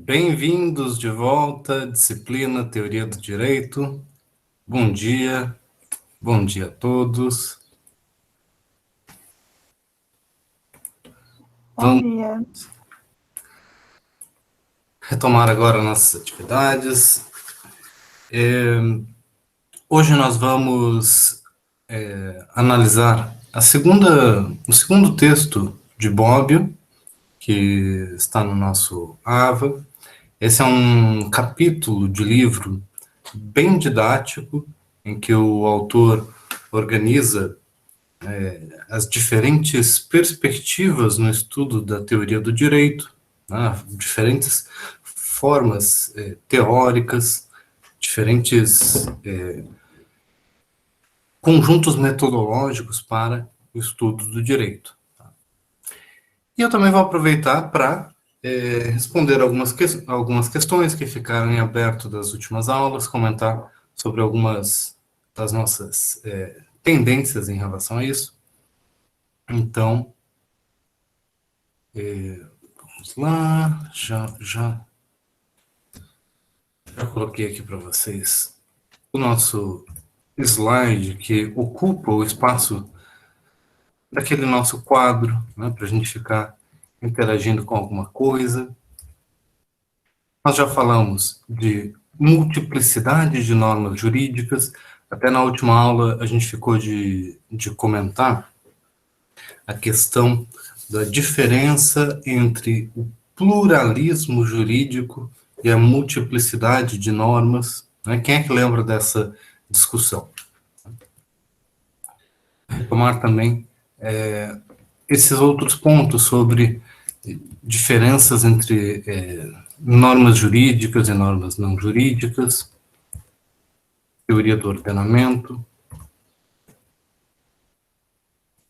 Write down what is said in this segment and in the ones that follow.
Bem-vindos de volta, disciplina Teoria do Direito. Bom dia a todos. Bom Vamos dia. retomar agora nossas atividades. Hoje nós vamos analisar o segundo texto de Bobbio, que está no nosso AVA. Esse é um capítulo de livro bem didático, em que o autor organiza as diferentes perspectivas no estudo da teoria do direito, né, diferentes formas teóricas, diferentes conjuntos metodológicos para o estudo do direito. E eu também vou aproveitar para responder algumas questões que ficaram em aberto das últimas aulas, comentar sobre algumas das nossas tendências em relação a isso. Então, vamos lá, já coloquei aqui para vocês o nosso slide que ocupa o espaço daquele nosso quadro, né, para a gente ficar interagindo com alguma coisa. Nós já falamos de multiplicidade de normas jurídicas, até na última aula a gente ficou de comentar a questão da diferença entre o pluralismo jurídico e a multiplicidade de normas. Né? Quem é que lembra dessa discussão? Retomar também esses outros pontos sobre diferenças entre normas jurídicas e normas não jurídicas, teoria do ordenamento.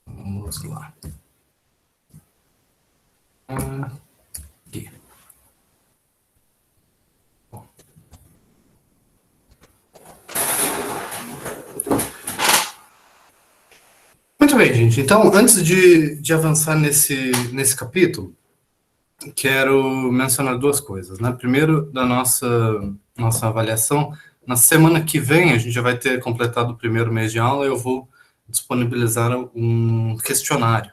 Vamos lá. Aqui. Muito bem, gente. Então, antes de avançar nesse capítulo, quero mencionar duas coisas. Né? Primeiro, da nossa avaliação. Na semana que vem, a gente já vai ter completado o primeiro mês de aula, eu vou disponibilizar um questionário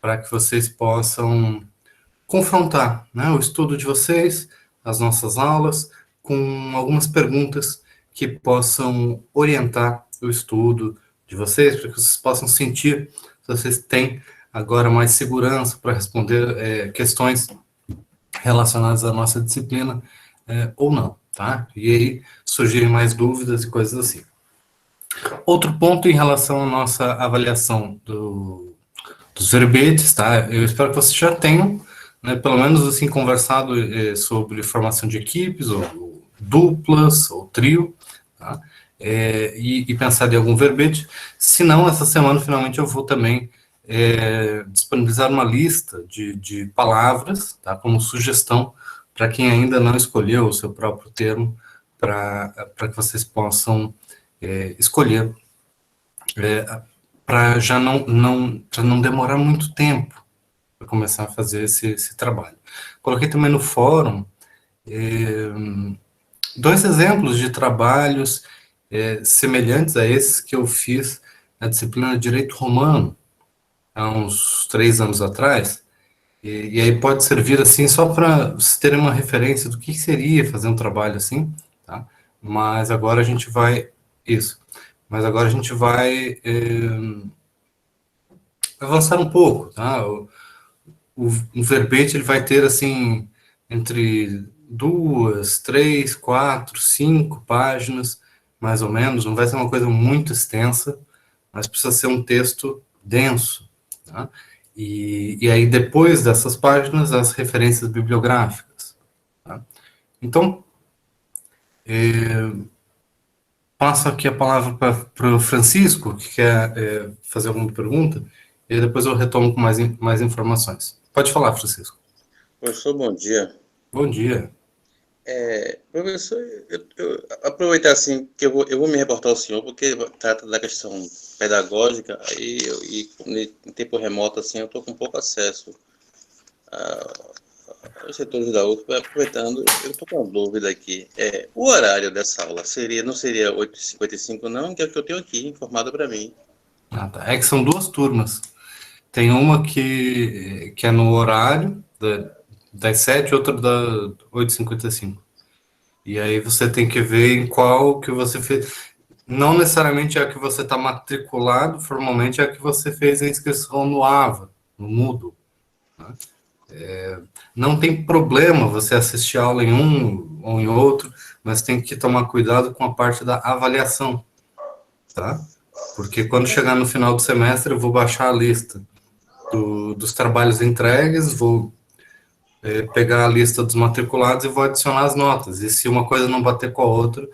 para que vocês possam confrontar, né, o estudo de vocês, as nossas aulas, com algumas perguntas que possam orientar o estudo de vocês, para que vocês possam sentir se vocês têm agora mais segurança para responder questões relacionadas à nossa disciplina ou não, tá? E aí surgirem mais dúvidas e coisas assim. Outro ponto em relação à nossa avaliação dos verbetes, tá? Eu espero que vocês já tenham, né, pelo menos assim, conversado sobre formação de equipes, ou duplas, ou trio, tá? E pensado em algum verbete. Se não, essa semana, finalmente, eu vou também disponibilizar uma lista de palavras, tá, como sugestão para quem ainda não escolheu o seu próprio termo, para que vocês possam escolher, para já não demorar muito tempo para começar a fazer esse trabalho. Coloquei também no fórum dois exemplos de trabalhos semelhantes a esses que eu fiz na disciplina de Direito Romano, há uns 3 anos atrás, e aí pode servir assim só para vocês terem uma referência do que seria fazer um trabalho assim, tá? Mas agora a gente vai avançar um pouco, tá? O verbete ele vai ter assim entre 2, 3, 4, 5 páginas, mais ou menos. Não vai ser uma coisa muito extensa, mas precisa ser um texto denso, tá? E aí depois dessas páginas as referências bibliográficas, tá? Então passo aqui a palavra para o Francisco, que quer fazer alguma pergunta, e depois eu retomo com mais informações. Pode falar, Francisco. Professor, bom dia. Bom dia. Professor, eu aproveitar assim que eu vou me reportar ao senhor, porque trata da questão pedagógica, aí em tempo remoto assim eu estou com pouco acesso os setores da UFBA, aproveitando, eu estou com uma dúvida aqui. O horário dessa aula não seria 8h55, não? Que é o que eu tenho aqui informado para mim. Ah, tá. É que são duas turmas. Tem uma que é no horário das 7, outra da 8h55. E aí você tem que ver em qual que você fez. Não necessariamente é a que você está matriculado, formalmente é a que você fez a inscrição no AVA, no Moodle. Né? Não tem problema você assistir a aula em um ou em outro, mas tem que tomar cuidado com a parte da avaliação, tá? Porque quando chegar no final do semestre, eu vou baixar a lista dos trabalhos entregues, vou pegar a lista dos matriculados e vou adicionar as notas. E se uma coisa não bater com a outra,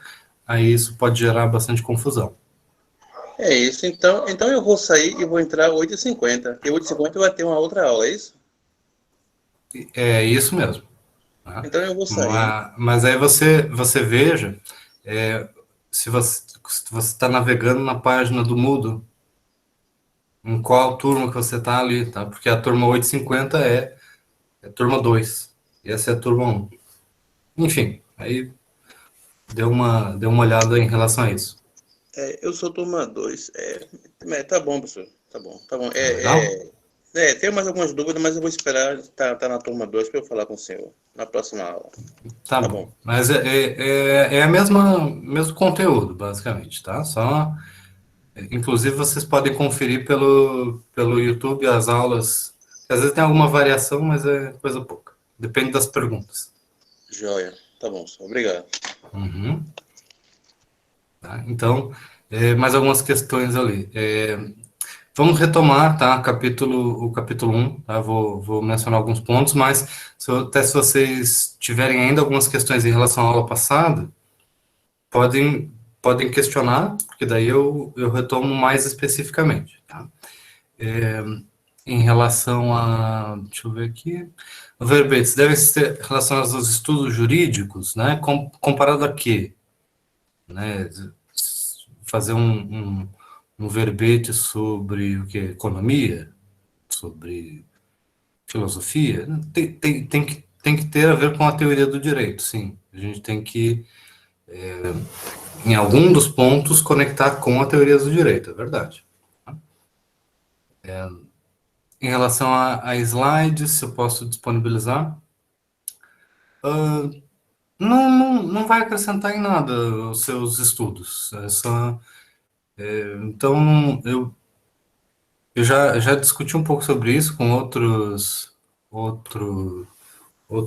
aí isso pode gerar bastante confusão. É isso, então eu vou sair e vou entrar 8h50. E 8h50 vai ter uma outra aula, é isso? É isso mesmo. Tá? Então eu vou sair. Mas aí você veja se você está navegando na página do Moodle, em qual turma que você está ali, tá? Porque a turma 850 é turma 2, e essa é a turma 1. Enfim, aí dê uma olhada em relação a isso. Eu sou turma 2. Tá bom, professor. Tá bom, tá bom. Tá legal? Tenho mais algumas dúvidas, mas eu vou esperar tá na turma 2 para eu falar com o senhor na próxima aula. Tá Tá bom. bom. Mas a mesmo conteúdo, basicamente, tá? Só, inclusive, vocês podem conferir pelo YouTube as aulas. Às vezes tem alguma variação, mas é coisa pouca. Depende das perguntas. Joia. Tá bom, senhor. Obrigado. Uhum. Tá? Então, mais algumas questões ali. Vamos retomar, tá? O capítulo 1, tá? Vou mencionar alguns pontos, mas até se vocês tiverem ainda algumas questões em relação à aula passada, podem questionar, porque daí eu retomo mais especificamente, tá? Em relação a, deixa eu ver aqui, verbetes devem ser relacionados aos estudos jurídicos, né? Comparado a quê? Né? Fazer um verbete sobre o que? Economia? Sobre filosofia? Tem que ter a ver com a teoria do direito, sim. A gente tem que, em algum dos pontos, conectar com a teoria do direito, é verdade. Em relação a slides, se eu posso disponibilizar, não vai acrescentar em nada os seus estudos. Então, eu já discuti um pouco sobre isso com outros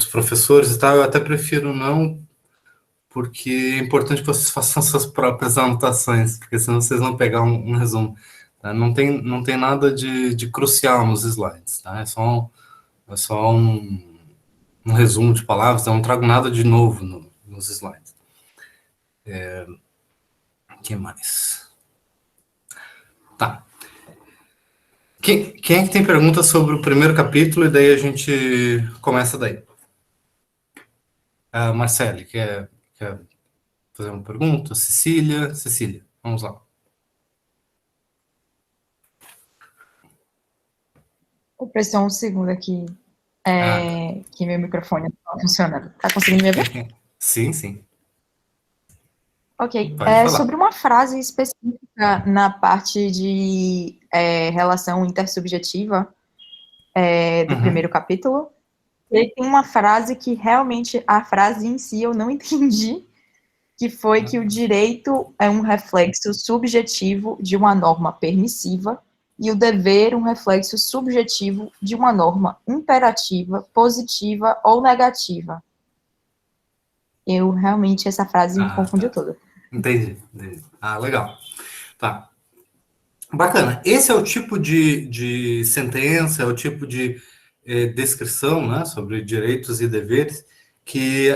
professores e tal. Eu até prefiro não, porque é importante que vocês façam suas próprias anotações, porque senão vocês vão pegar um resumo. Tá? Não tem nada de crucial nos slides, tá? É só um resumo de palavras, eu não trago nada de novo nos slides. O que mais? Tá. Quem é que tem perguntas sobre o primeiro capítulo, e daí a gente começa daí? Marcele, quer fazer uma pergunta? Cecília, vamos lá. Professor, um segundo aqui, que meu microfone não está funcionando. Tá conseguindo me ouvir? Sim. Ok. Pode falar. Sobre uma frase específica na parte de relação intersubjetiva do primeiro capítulo, e tem uma frase que realmente, a frase em si eu não entendi, que foi que o direito é um reflexo subjetivo de uma norma permissiva e o dever um reflexo subjetivo de uma norma imperativa, positiva ou negativa. Eu realmente, essa frase me confundiu toda. Entendi. Legal. Tá. Bacana. Esse é o tipo de sentença, é o tipo de descrição, né, sobre direitos e deveres que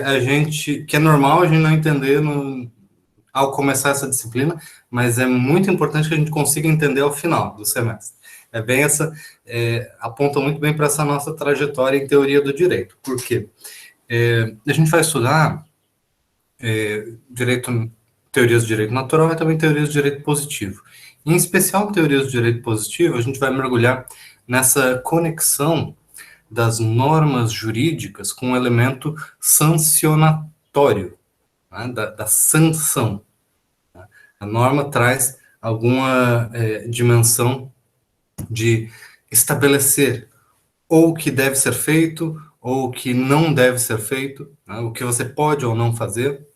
é normal a gente não entender ao começar essa disciplina, mas é muito importante que a gente consiga entender ao final do semestre. Aponta muito bem para essa nossa trajetória em teoria do direito. Por quê? A gente vai estudar teorias do direito natural e também teorias do direito positivo. Em especial, teorias do direito positivo, a gente vai mergulhar nessa conexão das normas jurídicas com um elemento sancionatório, né, da sanção. A norma traz alguma dimensão de estabelecer ou o que deve ser feito, ou o que não deve ser feito, né, o que você pode ou não fazer,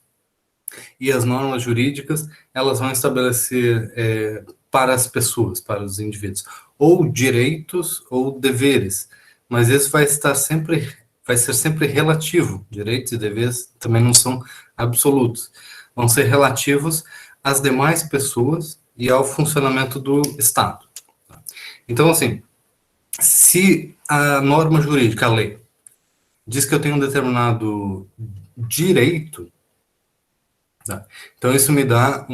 e as normas jurídicas, elas vão estabelecer para as pessoas, para os indivíduos, ou direitos ou deveres, mas isso vai ser sempre relativo. Direitos e deveres também não são absolutos, vão ser relativos às demais pessoas e ao funcionamento do Estado. Então, assim, se a norma jurídica, a lei, diz que eu tenho um determinado direito, tá? Então isso me dá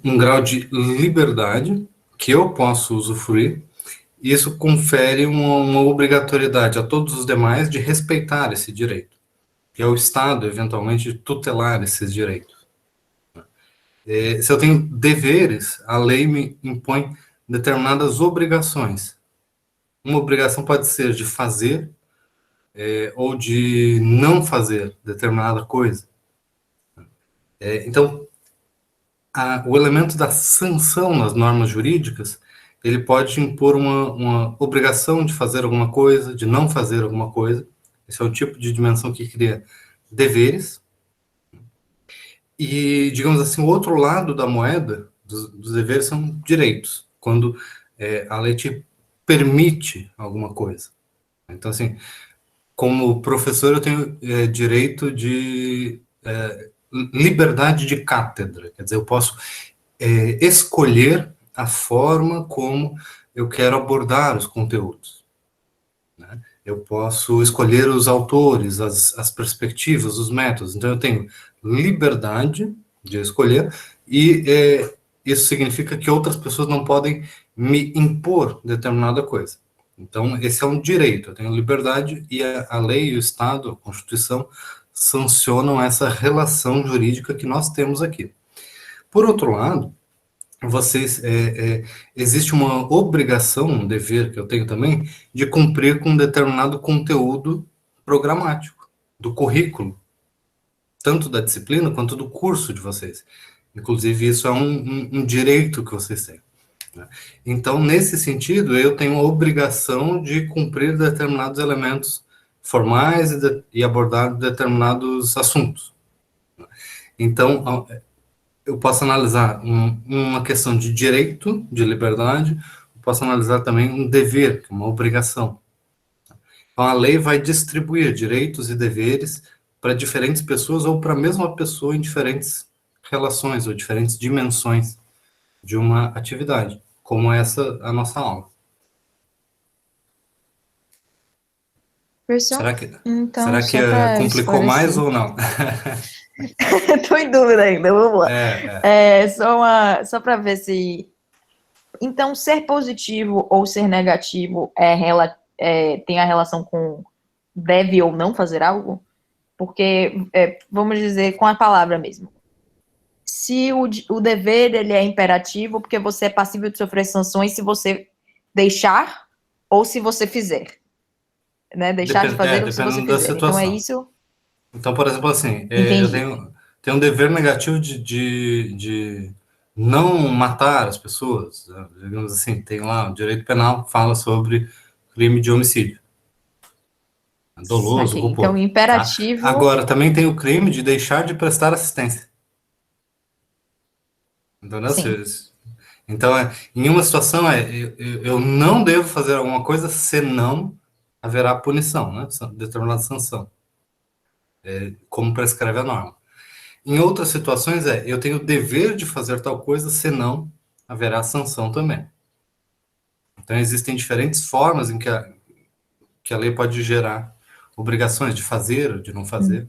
um grau de liberdade que eu posso usufruir, e isso confere uma obrigatoriedade a todos os demais de respeitar esse direito, e ao Estado, eventualmente, de tutelar esses direitos. Se eu tenho deveres, a lei me impõe determinadas obrigações. Uma obrigação pode ser de fazer ou de não fazer determinada coisa. Então, o elemento da sanção nas normas jurídicas, ele pode impor uma obrigação de fazer alguma coisa, de não fazer alguma coisa. Esse é o tipo de dimensão que cria deveres. E, digamos assim, o outro lado da moeda dos deveres são direitos, quando a lei te permite alguma coisa. Então, assim, como professor, eu tenho direito de liberdade de cátedra, quer dizer, eu posso escolher a forma como eu quero abordar os conteúdos, né? Eu posso escolher os autores, as perspectivas, os métodos. Então, eu tenho liberdade de escolher, e isso significa que outras pessoas não podem me impor determinada coisa. Então, esse é um direito, eu tenho liberdade, e a lei, o Estado, a Constituição, sancionam essa relação jurídica que nós temos aqui. Por outro lado, existe uma obrigação, um dever que eu tenho também, de cumprir com um determinado conteúdo programático, do currículo, tanto da disciplina quanto do curso de vocês. Inclusive, isso é um direito que vocês têm. Então, nesse sentido, eu tenho a obrigação de cumprir determinados elementos formais e abordar determinados assuntos. Então, eu posso analisar uma questão de direito, de liberdade, eu posso analisar também um dever, que é uma obrigação. Então, a lei vai distribuir direitos e deveres para diferentes pessoas, ou para a mesma pessoa em diferentes relações ou diferentes dimensões de uma atividade, como essa a nossa aula. Professor, então, será que complicou mais ou não? Estou em dúvida ainda, vamos lá. Só para ver se... Então, ser positivo ou ser negativo tem a relação com deve ou não fazer algo? Porque, vamos dizer, com a palavra mesmo. Se o dever ele é imperativo, porque você é passível de sofrer sanções se você deixar ou se você fizer. Né? Deixar de fazer ou se você fizer. Então, é isso... Então, por exemplo, assim, eu tenho um dever negativo de não matar as pessoas, né? Digamos assim, tem lá o direito penal que fala sobre crime de homicídio. Doloso, culposo. Então, imperativo... Tá? Agora, também tem o crime de deixar de prestar assistência. Entendeu? Então, em uma situação, eu não devo fazer alguma coisa, senão haverá punição, né? Determinada sanção. Como prescreve a norma. Em outras situações, eu tenho o dever de fazer tal coisa, senão haverá sanção também. Então, existem diferentes formas em que a lei pode gerar obrigações de fazer ou de não fazer.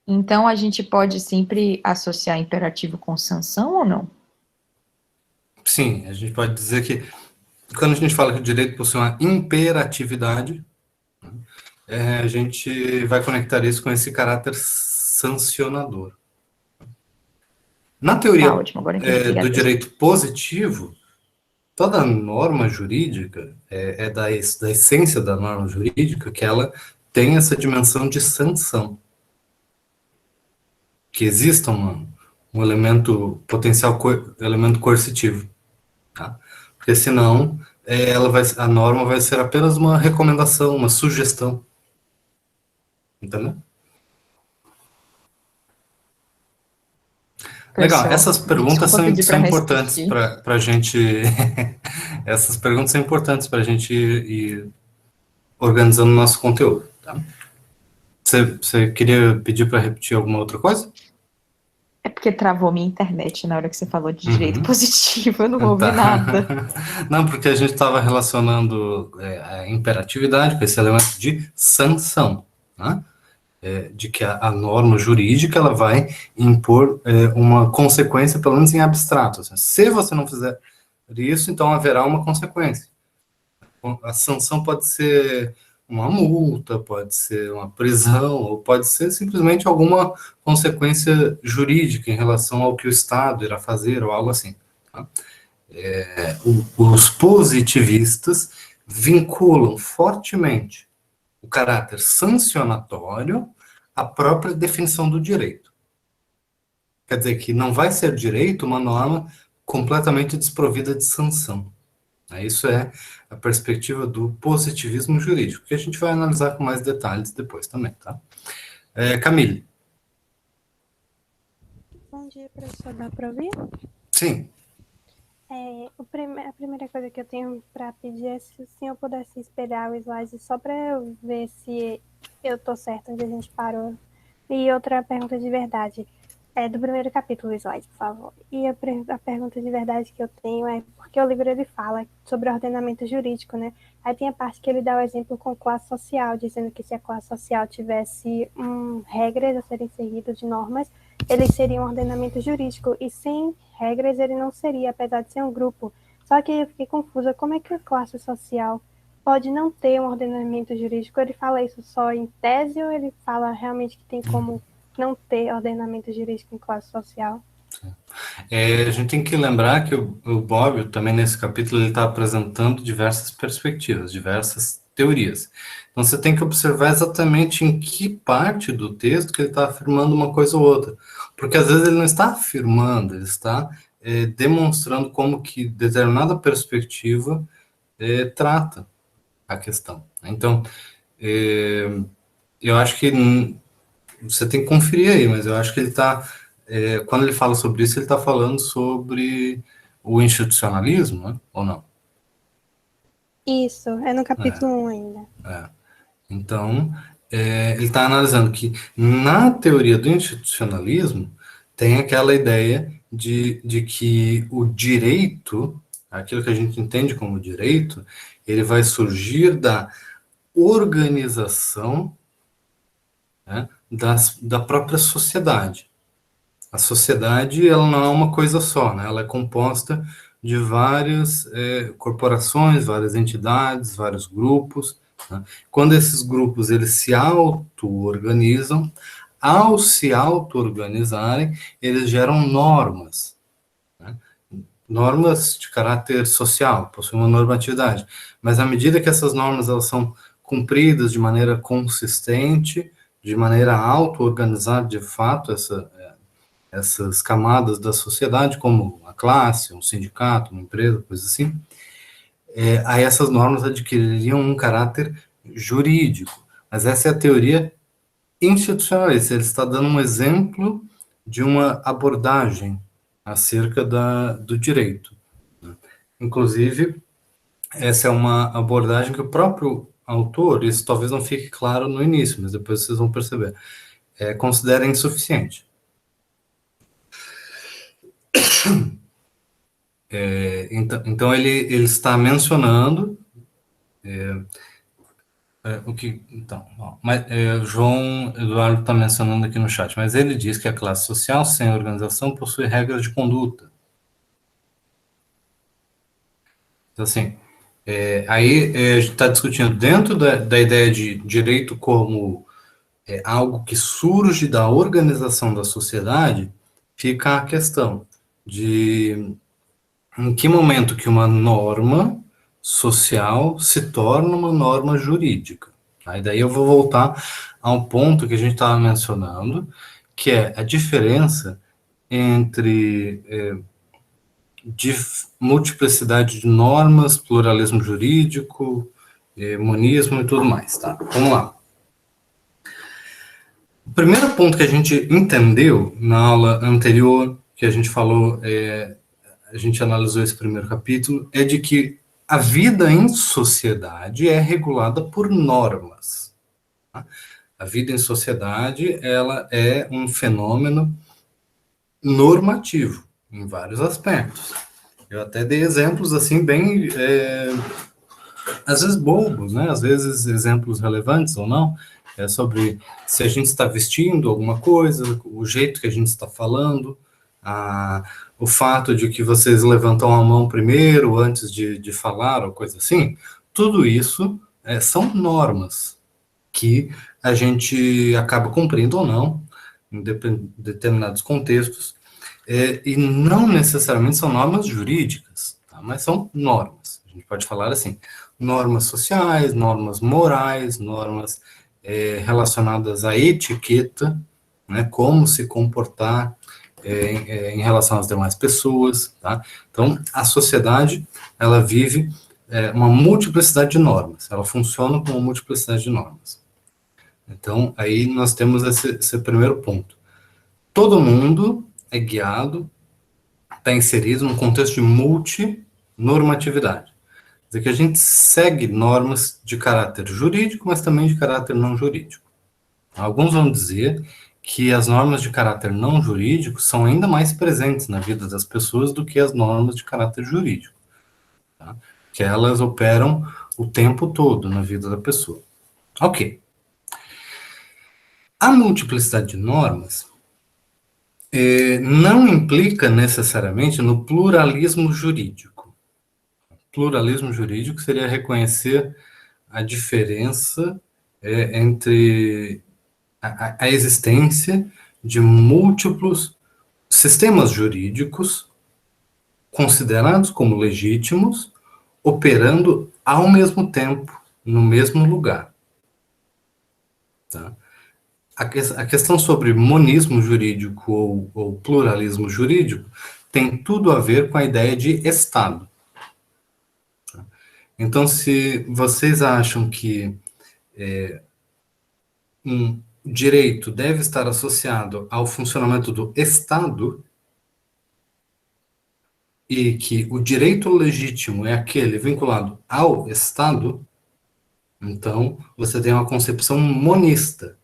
Então, a gente pode sempre associar imperativo com sanção ou não? Sim, a gente pode dizer que, quando a gente fala que o direito possui uma imperatividade, a gente vai conectar isso com esse caráter sancionador. Na teoria Ótimo, agora entendi. do direito positivo, toda norma jurídica é da essência da norma jurídica que ela tem essa dimensão de sanção. Que exista um elemento potencial, elemento coercitivo. Tá? Porque senão a norma vai ser apenas uma recomendação, uma sugestão. Entendeu? Legal, Pessoal, essas perguntas desculpa pedir são para importantes repetir. para a gente. Essas perguntas são importantes para a gente ir organizando o nosso conteúdo. Tá? Você queria pedir para repetir alguma outra coisa? É porque travou minha internet na hora que você falou de direito Uhum. positivo, eu não ouvi Tá. nada. Não, porque a gente estava relacionando a imperatividade com esse elemento de sanção, né? De que a norma jurídica ela vai impor uma consequência, pelo menos em abstrato. Assim, se você não fizer isso, então haverá uma consequência. A sanção pode ser uma multa, pode ser uma prisão, ou pode ser simplesmente alguma consequência jurídica em relação ao que o Estado irá fazer, ou algo assim. Tá? Os positivistas vinculam fortemente o caráter sancionatório à própria definição do direito. Quer dizer que não vai ser direito uma norma completamente desprovida de sanção. Isso é a perspectiva do positivismo jurídico, que a gente vai analisar com mais detalhes depois também, tá? Camille. Bom dia, professor. Dá para ouvir? Sim. A primeira coisa que eu tenho para pedir é se o senhor pudesse espelhar o slide só para eu ver se eu estou certa onde a gente parou. E outra pergunta de verdade. Do primeiro capítulo, o slide, por favor. E a pergunta de verdade que eu tenho é porque o livro ele fala sobre ordenamento jurídico, né? Aí tem a parte que ele dá o exemplo com classe social, dizendo que se a classe social tivesse regras a serem seguidas de normas, ele seria um ordenamento jurídico, e sem regras ele não seria, apesar de ser um grupo. Só que eu fiquei confusa, como é que a classe social pode não ter um ordenamento jurídico? Ele fala isso só em tese ou ele fala realmente que tem como não ter ordenamento jurídico em classe social? A gente tem que lembrar que o Bobbio, também nesse capítulo, ele está apresentando diversas perspectivas, diversas teorias. Então, você tem que observar exatamente em que parte do texto que ele está afirmando uma coisa ou outra. Porque, às vezes, ele não está afirmando, ele está demonstrando como que determinada perspectiva trata a questão. Então, eu acho que você tem que conferir aí, mas eu acho que ele está, quando ele fala sobre isso, ele está falando sobre o institucionalismo, né? Ou não? Isso, é no capítulo 1 ainda. Então, ele está analisando que na teoria do institucionalismo tem aquela ideia de que o direito, aquilo que a gente entende como direito, ele vai surgir da organização, né, da própria sociedade. A sociedade, ela não é uma coisa só, né? Ela é composta de várias corporações, várias entidades, vários grupos. Né? Quando esses grupos eles se auto-organizam, ao se auto-organizarem, eles geram normas. Né? Normas de caráter social, possuem uma normatividade. Mas à medida que essas normas elas são cumpridas de maneira consistente, de maneira auto-organizada, de fato, essas camadas da sociedade, como a classe, um sindicato, uma empresa, coisa assim, aí essas normas adquiririam um caráter jurídico. Mas essa é a teoria institucionalista. Ele está dando um exemplo de uma abordagem acerca do direito. Inclusive, essa é uma abordagem que o próprio autor, isso talvez não fique claro no início, mas depois vocês vão perceber, considera insuficiente. Então ele está mencionando o que. Então, o João Eduardo está mencionando aqui no chat, mas ele diz que a classe social sem organização possui regras de conduta. Então, assim, aí a gente está discutindo dentro da ideia de direito como algo que surge da organização da sociedade, fica a questão de em que momento que uma norma social se torna uma norma jurídica. Aí daí eu vou voltar ao ponto que a gente estava mencionando, que é a diferença entre multiplicidade de normas, pluralismo jurídico, monismo e tudo mais, tá? Vamos lá. O primeiro ponto que a gente entendeu na aula anterior, que a gente falou, a gente analisou esse primeiro capítulo, é de que a vida em sociedade é regulada por normas. Tá? A vida em sociedade, ela é um fenômeno normativo, em vários aspectos. Eu até dei exemplos, assim, bem, às vezes bobos, né? Às vezes exemplos relevantes ou não, sobre se a gente está vestindo alguma coisa, o jeito que a gente está falando, o fato de que vocês levantam a mão primeiro antes de falar ou coisa assim, tudo isso são normas que a gente acaba cumprindo ou não, em determinados contextos, e não necessariamente são normas jurídicas, tá? Mas são normas. A gente pode falar assim, normas sociais, normas morais, normas relacionadas à etiqueta, né, como se comportar em relação às demais pessoas, tá? Então, a sociedade, ela vive uma multiplicidade de normas, ela funciona com uma multiplicidade de normas. Então, aí nós temos esse primeiro ponto. Todo mundo é guiado, está inserido num contexto de multinormatividade. Quer dizer que a gente segue normas de caráter jurídico, mas também de caráter não jurídico. Alguns vão dizer que as normas de caráter não jurídico são ainda mais presentes na vida das pessoas do que as normas de caráter jurídico, tá? Que elas operam o tempo todo na vida da pessoa. Ok. A multiplicidade de normas não implica necessariamente no pluralismo jurídico. Pluralismo jurídico seria reconhecer a diferença entre a existência de múltiplos sistemas jurídicos considerados como legítimos, operando ao mesmo tempo, no mesmo lugar. Tá? A questão sobre monismo jurídico ou pluralismo jurídico tem tudo a ver com a ideia de Estado. Tá? Então, se vocês acham que um direito deve estar associado ao funcionamento do Estado e que o direito legítimo é aquele vinculado ao Estado, então você tem uma concepção monista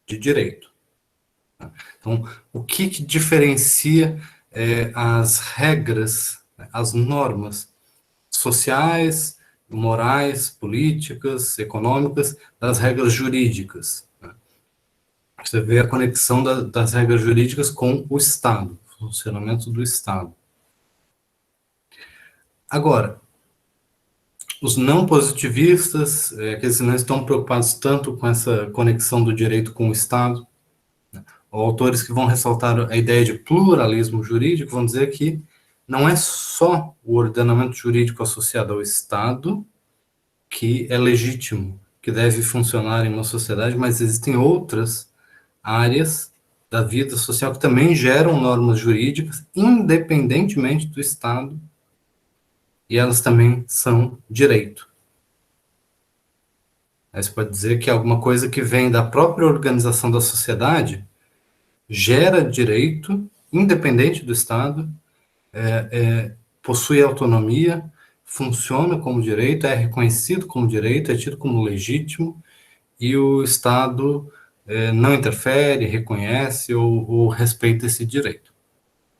de direito. Então, o que diferencia as regras, as normas sociais, morais, políticas, econômicas, das regras jurídicas? Você vê a conexão das regras jurídicas com o Estado, o funcionamento do Estado. Agora, os não positivistas, aqueles que não estão preocupados tanto com essa conexão do direito com o Estado, ou autores que vão ressaltar a ideia de pluralismo jurídico, vão dizer que não é só o ordenamento jurídico associado ao Estado que é legítimo, que deve funcionar em uma sociedade, mas existem outras áreas da vida social que também geram normas jurídicas, independentemente do Estado, e elas também são direito. Aí você pode dizer que alguma coisa que vem da própria organização da sociedade gera direito, independente do Estado, possui autonomia, funciona como direito, é reconhecido como direito, é tido como legítimo, e o Estado não interfere, reconhece ou respeita esse direito.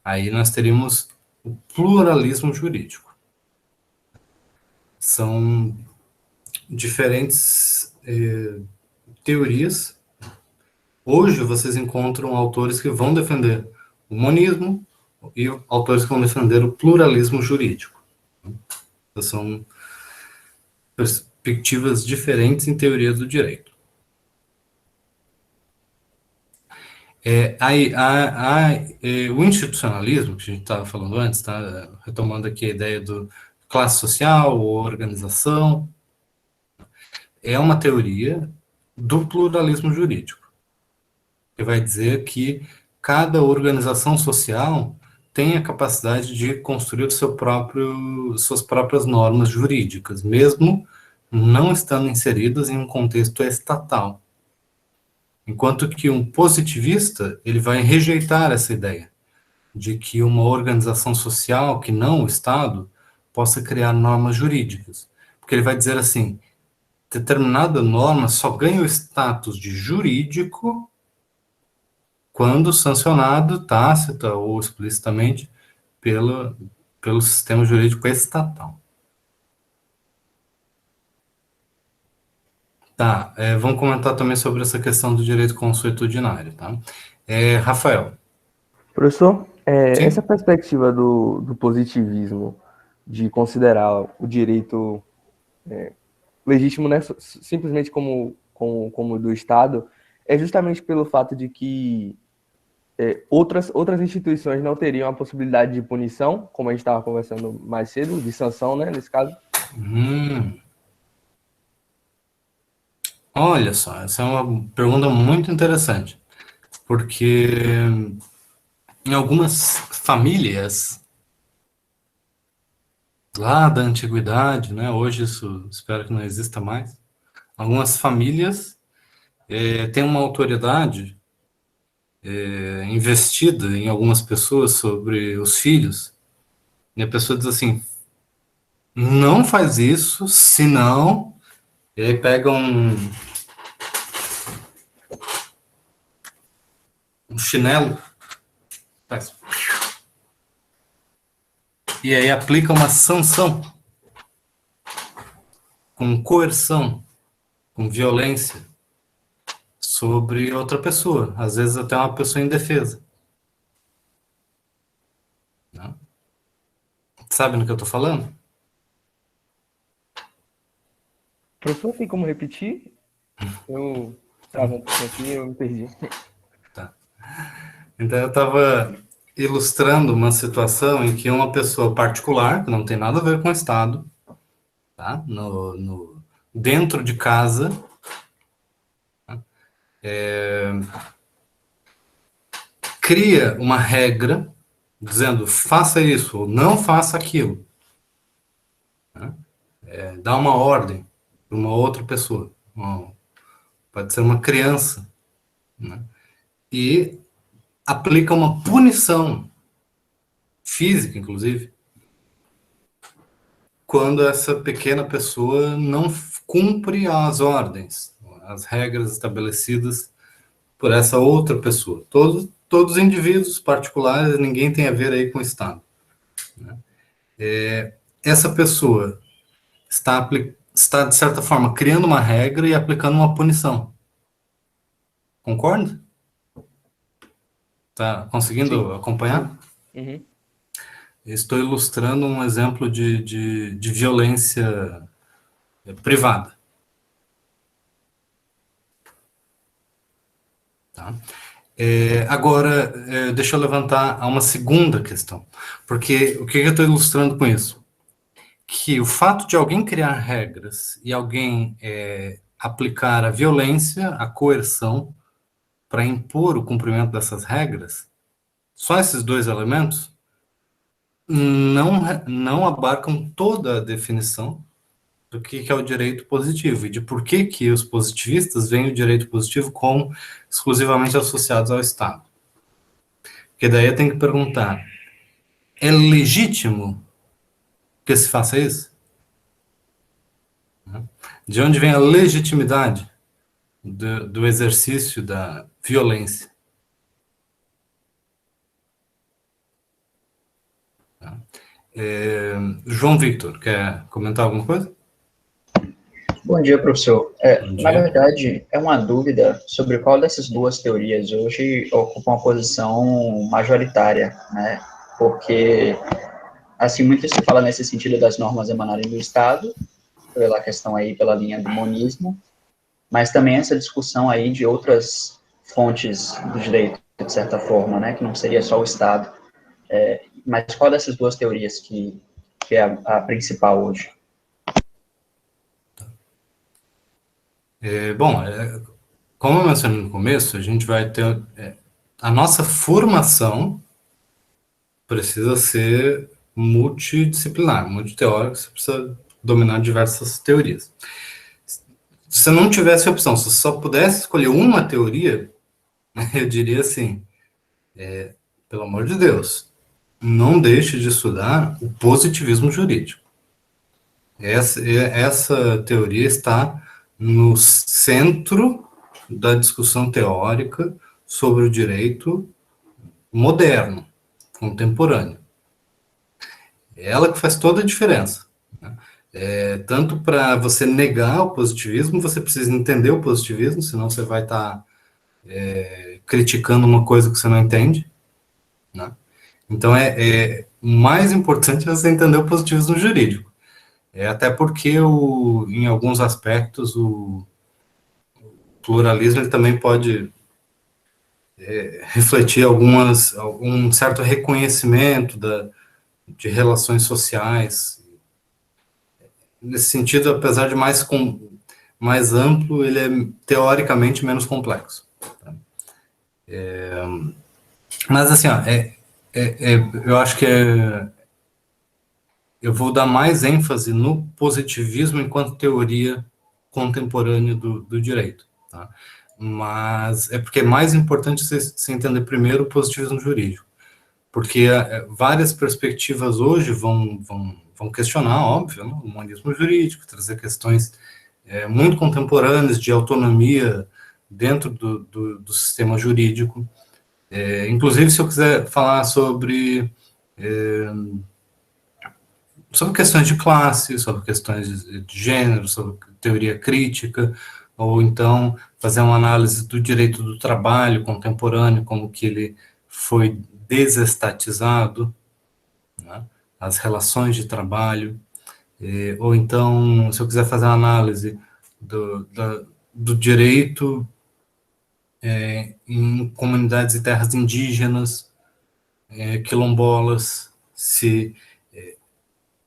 Aí nós teríamos o pluralismo jurídico. São diferentes teorias. Hoje vocês encontram autores que vão defender o monismo e autores que vão defender o pluralismo jurídico. Então, são perspectivas diferentes em teoria do direito. O institucionalismo, que a gente estava falando antes, tá? Retomando aqui a ideia do classe social ou organização, é uma teoria do pluralismo jurídico, que vai dizer que cada organização social tem a capacidade de construir suas próprias normas jurídicas, mesmo não estando inseridas em um contexto estatal. Enquanto que um positivista, ele vai rejeitar essa ideia de que uma organização social, que não o Estado, possa criar normas jurídicas. Porque ele vai dizer assim, determinada norma só ganha o status de jurídico quando sancionado, tácita ou explicitamente, pelo sistema jurídico estatal. Tá, vamos comentar também sobre essa questão do direito consuetudinário, tá? Rafael. Professor, essa perspectiva do positivismo, de considerar o direito legítimo, né, simplesmente como do Estado, é justamente pelo fato de que outras instituições não teriam a possibilidade de punição, como a gente estava conversando mais cedo, de sanção, né, nesse caso? Olha só, essa é uma pergunta muito interessante, porque em algumas famílias lá da antiguidade, né, hoje isso espero que não exista mais, algumas famílias têm uma autoridade investida em algumas pessoas sobre os filhos, e a pessoa diz assim, não faz isso, senão... E aí pega um chinelo, faz, e aí aplica uma sanção com coerção, com violência sobre outra pessoa, às vezes até uma pessoa indefesa. Não? Sabe no que eu estou falando? Professor, tem como repetir? Eu estava um pouquinho aqui, eu me perdi. Tá. Então eu estava ilustrando uma situação em que uma pessoa particular, que não tem nada a ver com o Estado, tá? Dentro de casa, tá? Cria uma regra dizendo faça isso ou não faça aquilo. Tá? Dá uma ordem para uma outra pessoa. Pode ser uma criança. Né? E aplica uma punição física, inclusive, quando essa pequena pessoa não cumpre as ordens, as regras estabelecidas por essa outra pessoa. Todos os indivíduos particulares, ninguém tem a ver aí com o Estado. Né? Essa pessoa está, de certa forma, criando uma regra e aplicando uma punição. Concorda? Está conseguindo acompanhar? Uhum. Estou ilustrando um exemplo de violência privada. Tá? Agora, deixa eu levantar uma segunda questão. Porque o que eu estou ilustrando com isso? Que o fato de alguém criar regras e alguém aplicar a violência, a coerção, para impor o cumprimento dessas regras, só esses dois elementos não abarcam toda a definição do que é o direito positivo e de por que os positivistas veem o direito positivo como exclusivamente associados ao Estado. Porque daí eu tenho que perguntar, é legítimo que se faça isso? De onde vem a legitimidade do exercício da violência? João Victor, quer comentar alguma coisa? Bom dia, professor. Bom dia. Na verdade, é uma dúvida sobre qual dessas duas teorias hoje ocupa uma posição majoritária, né? Porque, assim, muito se fala nesse sentido das normas emanarem do Estado, pela questão aí, pela linha do monismo, mas também essa discussão aí de outras fontes do direito, de certa forma, né, que não seria só o Estado. Mas qual dessas duas teorias que é a principal hoje? Bom, como eu mencionei no começo, a gente vai ter... a nossa formação precisa ser multidisciplinar, multiteórica, você precisa dominar diversas teorias. Se você não tivesse opção, se você só pudesse escolher uma teoria, eu diria assim, pelo amor de Deus, não deixe de estudar o positivismo jurídico. Essa teoria está no centro da discussão teórica sobre o direito moderno, contemporâneo. É ela que faz toda a diferença. Né? Tanto para você negar o positivismo, você precisa entender o positivismo, senão você vai estar criticando uma coisa que você não entende. Né? Então, o mais importante é você entender o positivismo jurídico. Até porque, em alguns aspectos, o pluralismo ele também pode refletir algum certo reconhecimento de relações sociais. Nesse sentido, apesar de mais amplo, ele é teoricamente menos complexo. Tá? Mas, assim, ó, eu acho que eu vou dar mais ênfase no positivismo enquanto teoria contemporânea do direito. Tá? Mas é porque é mais importante você entender primeiro o positivismo jurídico. Porque várias perspectivas hoje vão questionar, óbvio, né, o humanismo jurídico, trazer questões muito contemporâneas de autonomia dentro do sistema jurídico. Inclusive, se eu quiser falar sobre questões de classe, sobre questões de gênero, sobre teoria crítica, ou então fazer uma análise do direito do trabalho contemporâneo, como que ele foi desestatizado, né, as relações de trabalho, ou então, se eu quiser fazer uma análise do direito em comunidades e terras indígenas, quilombolas,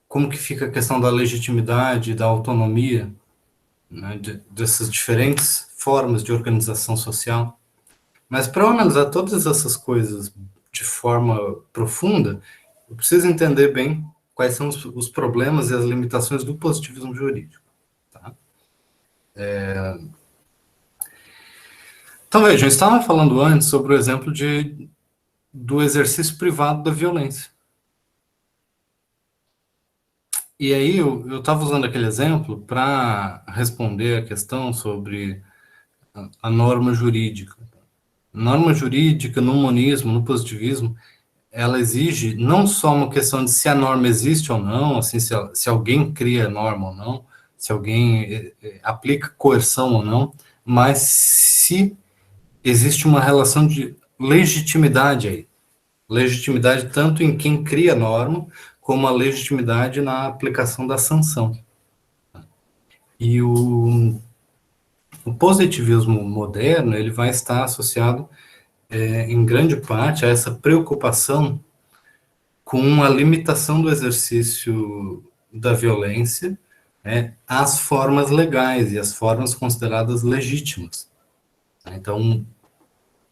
como que fica a questão da legitimidade, da autonomia, né, dessas diferentes formas de organização social. Mas para eu analisar todas essas coisas de forma profunda, eu preciso entender bem quais são os problemas e as limitações do positivismo jurídico. Tá? Então, vejam, eu estava falando antes sobre o exemplo do exercício privado da violência. E aí eu estava usando aquele exemplo para responder a questão sobre a norma jurídica. Norma jurídica, no monismo, no positivismo, ela exige não só uma questão de se a norma existe ou não, assim, se alguém cria a norma ou não, se alguém aplica coerção ou não, mas se existe uma relação de legitimidade aí. Legitimidade tanto em quem cria a norma, como a legitimidade na aplicação da sanção. E o positivismo moderno, ele vai estar associado, em grande parte, a essa preocupação com a limitação do exercício da violência, às formas legais e às formas consideradas legítimas. Então,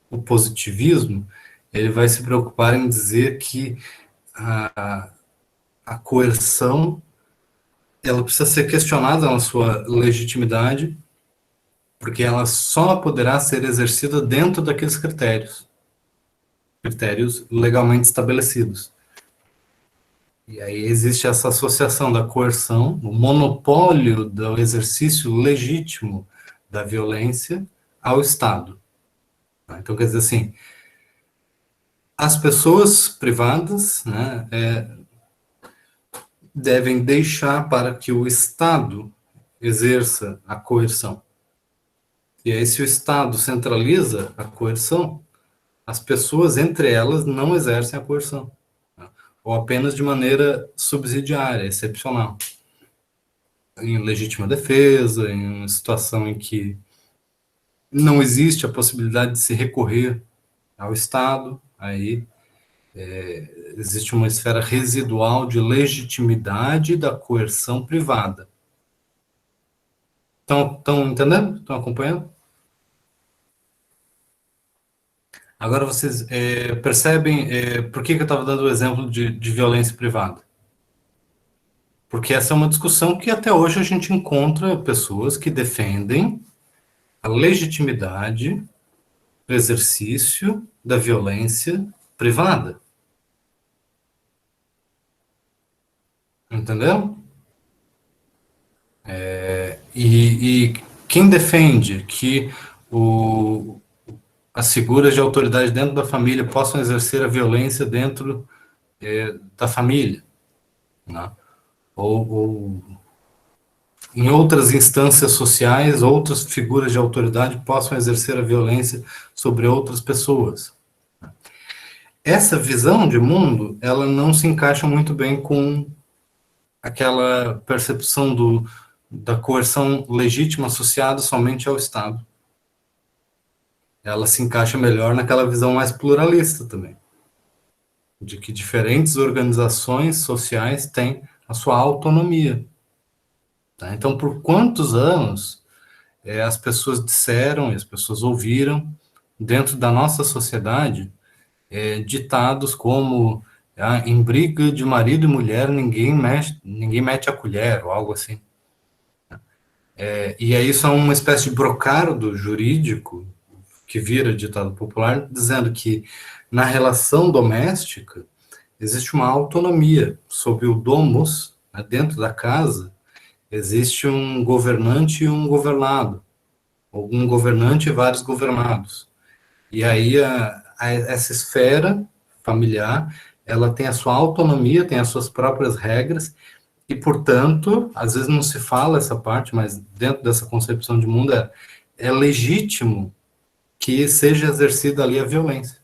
o positivismo, ele vai se preocupar em dizer que a coerção, ela precisa ser questionada na sua legitimidade, porque ela só poderá ser exercida dentro daqueles critérios legalmente estabelecidos. E aí existe essa associação da coerção, o monopólio do exercício legítimo da violência ao Estado. Então, quer dizer assim, as pessoas privadas, né, devem deixar para que o Estado exerça a coerção. E aí, se o Estado centraliza a coerção, as pessoas, entre elas, não exercem a coerção. Né? Ou apenas de maneira subsidiária, excepcional. Em legítima defesa, em uma situação em que não existe a possibilidade de se recorrer ao Estado, aí existe uma esfera residual de legitimidade da coerção privada. Estão entendendo? Estão acompanhando? Agora vocês percebem por que eu estava dando o exemplo de violência privada? Porque essa é uma discussão que até hoje a gente encontra pessoas que defendem a legitimidade do exercício da violência privada. Entendeu? E quem defende que as figuras de autoridade dentro da família possam exercer a violência dentro da família, né? Ou em outras instâncias sociais, outras figuras de autoridade possam exercer a violência sobre outras pessoas. Essa visão de mundo, ela não se encaixa muito bem com aquela percepção da coerção legítima associada somente ao Estado. Ela se encaixa melhor naquela visão mais pluralista também, de que diferentes organizações sociais têm a sua autonomia. Tá? Então, por quantos anos as pessoas disseram, e as pessoas ouviram, dentro da nossa sociedade, ditados como em briga de marido e mulher ninguém mete a colher, ou algo assim. E aí isso é uma espécie de brocardo jurídico que vira ditado popular, dizendo que na relação doméstica existe uma autonomia sobre o domus, né, dentro da casa existe um governante e um governado, ou um governante e vários governados. E aí essa esfera familiar, ela tem a sua autonomia, tem as suas próprias regras, e, portanto, às vezes não se fala essa parte, mas dentro dessa concepção de mundo é legítimo que seja exercida ali a violência.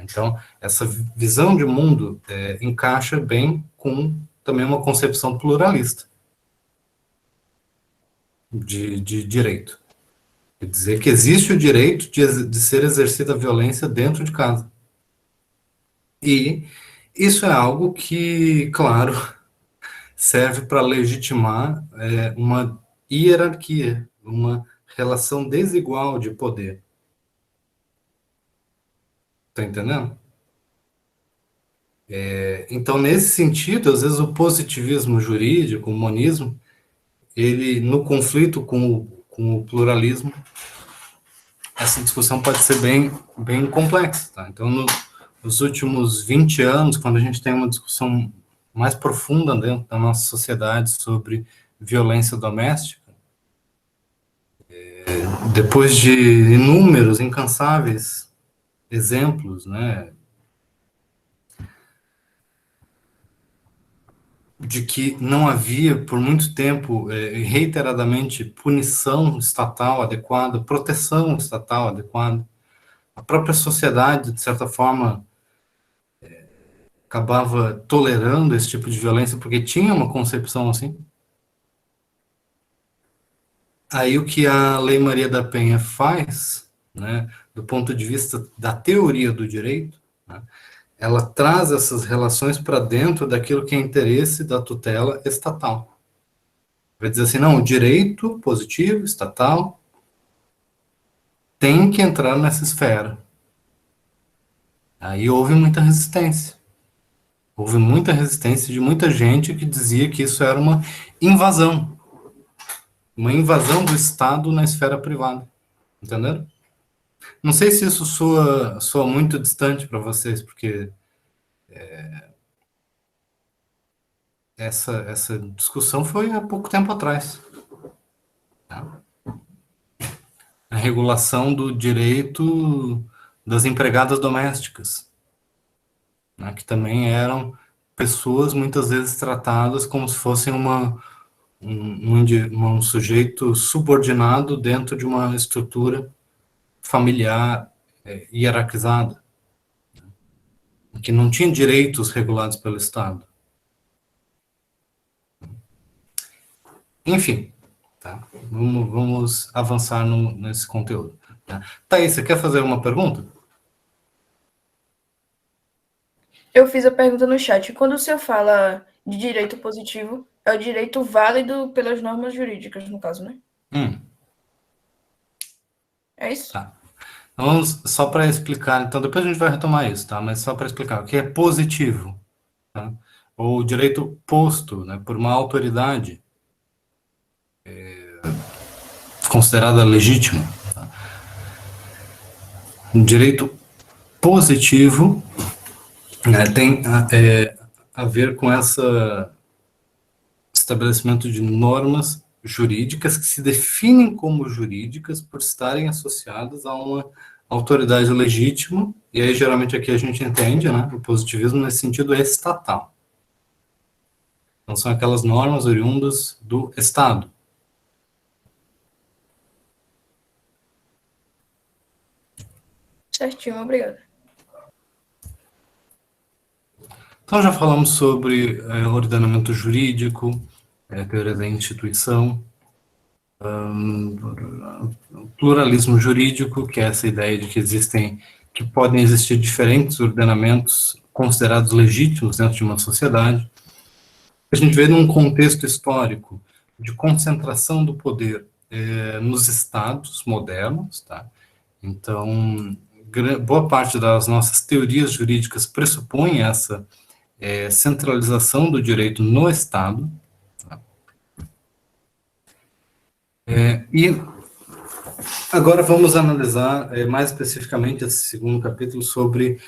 Então, essa visão de mundo encaixa bem com também uma concepção pluralista de direito. Quer dizer que existe o direito de ser exercida a violência dentro de casa. E isso é algo que, claro, serve para legitimar uma hierarquia, uma relação desigual de poder. Está entendendo? Então, nesse sentido, às vezes o positivismo jurídico, o monismo, ele, no conflito com o pluralismo, essa discussão pode ser bem complexa. Tá? Então, nos últimos 20 anos, quando a gente tem uma discussão mais profunda dentro da nossa sociedade sobre violência doméstica, depois de inúmeros, incansáveis exemplos, né, de que não havia, por muito tempo, reiteradamente, punição estatal adequada, proteção estatal adequada. A própria sociedade, de certa forma, acabava tolerando esse tipo de violência, porque tinha uma concepção assim. Aí o que a Lei Maria da Penha faz, né, do ponto de vista da teoria do direito, né, ela traz essas relações para dentro daquilo que é interesse da tutela estatal. Vai dizer assim, não, o direito positivo, estatal, tem que entrar nessa esfera. Aí houve muita resistência. Houve muita resistência de muita gente que dizia que isso era uma invasão do Estado na esfera privada. Entenderam? Não sei se isso soa muito distante para vocês, porque essa discussão foi há pouco tempo atrás. Tá? A regulação do direito das empregadas domésticas, né, que também eram pessoas muitas vezes tratadas como se fossem um sujeito subordinado dentro de uma estrutura familiar hierarquizada, que não tinha direitos regulados pelo Estado. Enfim, tá? Vamos avançar nesse conteúdo. Tá? Thaís, você quer fazer uma pergunta? Eu fiz a pergunta no chat. Quando o senhor fala de direito positivo, é o direito válido pelas normas jurídicas, no caso, né? É isso? Tá. Vamos só para explicar, então depois a gente vai retomar isso, tá? Mas só para explicar o que é positivo, tá? Ou direito posto, né, por uma autoridade considerada legítima. Tá? O direito positivo, né, tem a ver com esse estabelecimento de normas jurídicas que se definem como jurídicas por estarem associadas a uma autoridade legítima, e aí geralmente aqui a gente entende, né, o positivismo nesse sentido é estatal. Então são aquelas normas oriundas do Estado. Certinho, obrigada. Então já falamos sobre ordenamento jurídico, teoria da instituição, pluralismo jurídico, que é essa ideia de que podem existir diferentes ordenamentos considerados legítimos dentro de uma sociedade. A gente vê num contexto histórico de concentração do poder nos estados modernos, tá? Então, boa parte das nossas teorias jurídicas pressupõe essa centralização do direito no Estado. Tá? E agora vamos analisar mais especificamente esse segundo capítulo sobre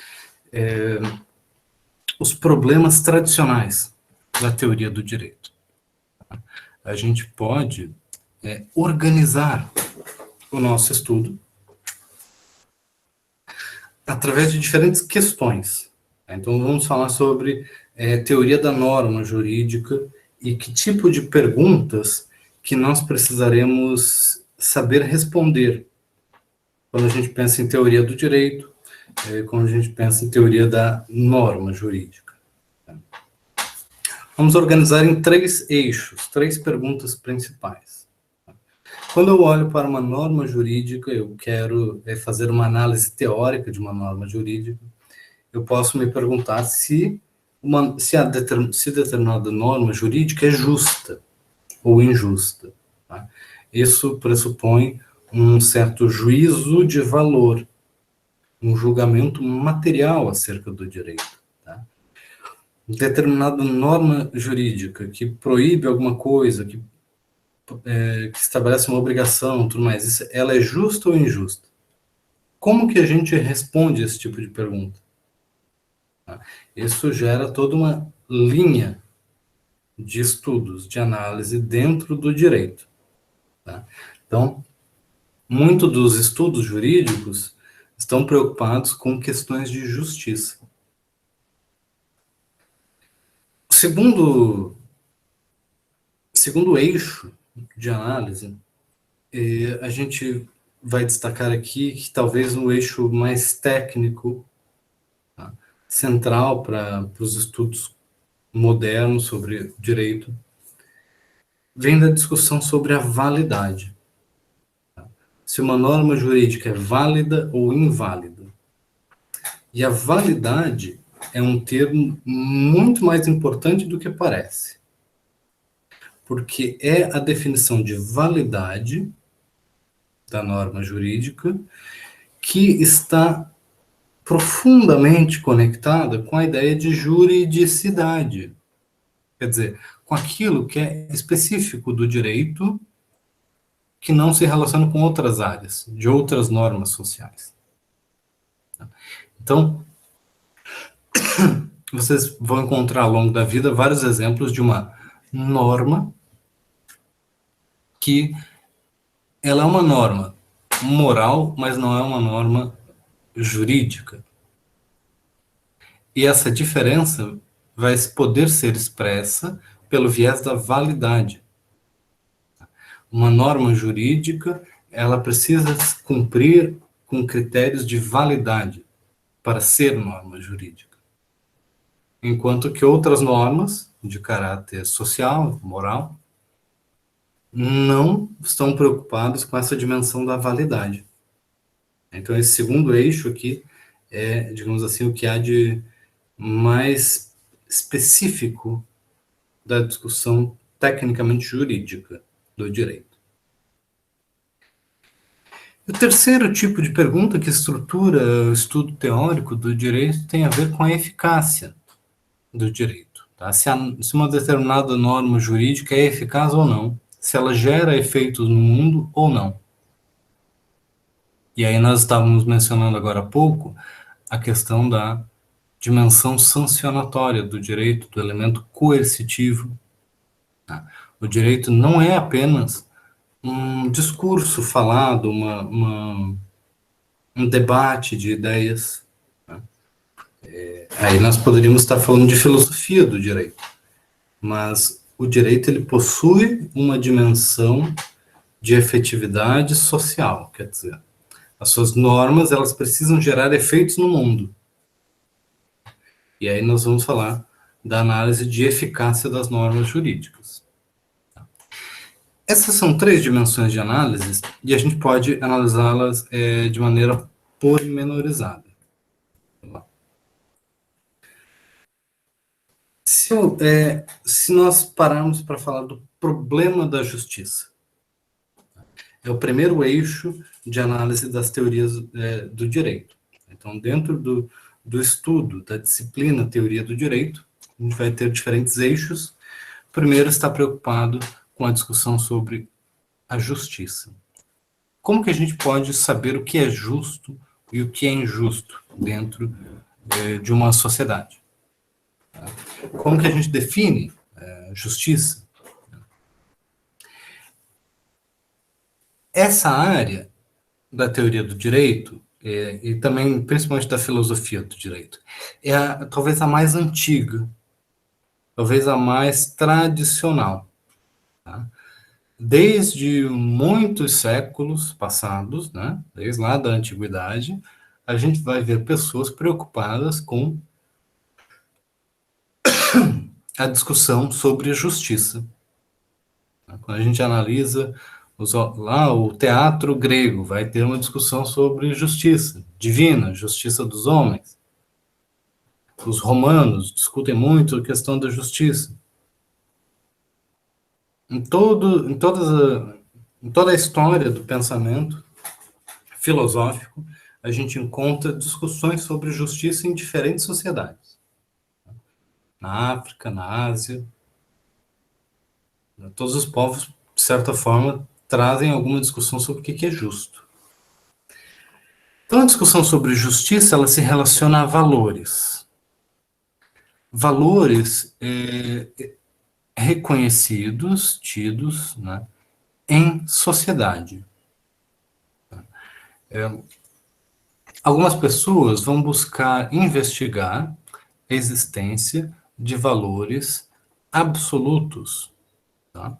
os problemas tradicionais da teoria do direito. A gente pode organizar o nosso estudo através de diferentes questões. Então, vamos falar sobre teoria da norma jurídica e que tipo de perguntas que nós precisaremos saber responder quando a gente pensa em teoria do direito, quando a gente pensa em teoria da norma jurídica. Vamos organizar em 3 eixos, 3 perguntas principais. Quando eu olho para uma norma jurídica, eu quero fazer uma análise teórica de uma norma jurídica, eu posso me perguntar se determinada norma jurídica é justa ou injusta. Tá? Isso pressupõe um certo juízo de valor, um julgamento material acerca do direito. Tá? Determinada norma jurídica que proíbe alguma coisa, que estabelece uma obrigação, tudo mais, ela é justa ou injusta? Como que a gente responde esse tipo de pergunta? Isso gera toda uma linha de estudos, de análise dentro do direito. Tá? Então, muito dos estudos jurídicos estão preocupados com questões de justiça. O segundo eixo de análise, a gente vai destacar aqui que talvez um eixo mais técnico, tá? Central para os estudos modernos sobre direito, vem da discussão sobre a validade. Tá? Se uma norma jurídica é válida ou inválida. E a validade é um termo muito mais importante do que parece. Porque é a definição de validade da norma jurídica que está profundamente conectada com a ideia de juridicidade. Quer dizer, com aquilo que é específico do direito que não se relaciona com outras áreas, de outras normas sociais. Então, vocês vão encontrar ao longo da vida vários exemplos de uma norma que ela é uma norma moral, mas não é uma norma jurídica. E essa diferença vai poder ser expressa pelo viés da validade. Uma norma jurídica, ela precisa cumprir com critérios de validade para ser norma jurídica. Enquanto que outras normas de caráter social, moral, não estão preocupadas com essa dimensão da validade. Então, esse segundo eixo aqui é, digamos assim, o que há de mais específico da discussão tecnicamente jurídica do direito. O terceiro tipo de pergunta que estrutura o estudo teórico do direito tem a ver com a eficácia do direito. Tá? Se uma determinada norma jurídica é eficaz ou não, se ela gera efeitos no mundo ou não. E aí nós estávamos mencionando agora há pouco a questão da dimensão sancionatória do direito, do elemento coercitivo. Tá? O direito não é apenas um discurso falado, um debate de ideias. Tá? Aí nós poderíamos estar falando de filosofia do direito, mas o direito ele possui uma dimensão de efetividade social, quer dizer, as suas normas elas precisam gerar efeitos no mundo. E aí nós vamos falar da análise de eficácia das normas jurídicas. Essas são 3 dimensões de análise e a gente pode analisá-las de maneira pormenorizada. Se nós pararmos para falar do problema da justiça, é o primeiro eixo de análise das teorias do direito. Então, dentro do estudo da disciplina Teoria do Direito, a gente vai ter diferentes eixos. O primeiro está preocupado com a discussão sobre a justiça. Como que a gente pode saber o que é justo e o que é injusto dentro de uma sociedade? Como que a gente define justiça? Essa área da teoria do direito, e também, principalmente da filosofia do direito, é talvez a mais antiga, talvez a mais tradicional. Tá? Desde muitos séculos passados, né, desde lá da antiguidade, a gente vai ver pessoas preocupadas com a discussão sobre justiça. Quando a gente analisa lá o teatro grego, vai ter uma discussão sobre justiça divina, justiça dos homens. Os romanos discutem muito a questão da justiça. Em toda a história do pensamento filosófico, a gente encontra discussões sobre justiça em diferentes sociedades. Na África, na Ásia, todos os povos, de certa forma, trazem alguma discussão sobre o que é justo. Então, a discussão sobre justiça, ela se relaciona a valores. Valores reconhecidos, tidos, né, em sociedade. Algumas pessoas vão buscar investigar a existência de valores absolutos, tá?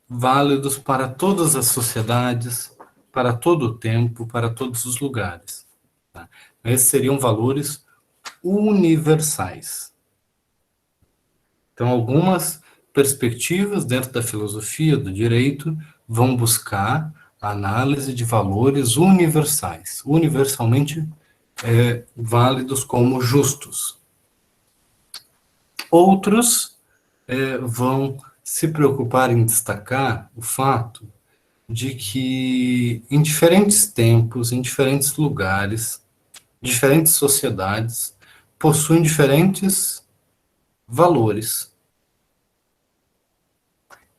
Válidos para todas as sociedades, para todo o tempo, para todos os lugares. Tá? Esses seriam valores universais. Então, algumas perspectivas dentro da filosofia do direito vão buscar a análise de valores universais, universalmente válidos como justos. Outros vão se preocupar em destacar o fato de que em diferentes tempos, em diferentes lugares, diferentes sociedades, possuem diferentes valores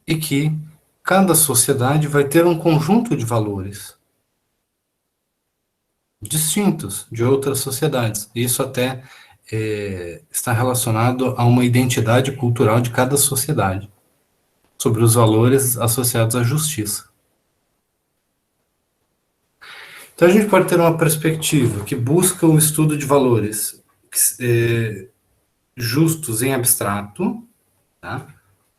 e que cada sociedade vai ter um conjunto de valores distintos de outras sociedades. Isso até está relacionado a uma identidade cultural de cada sociedade, sobre os valores associados à justiça. Então, a gente pode ter uma perspectiva que busca o estudo de valores justos em abstrato, tá?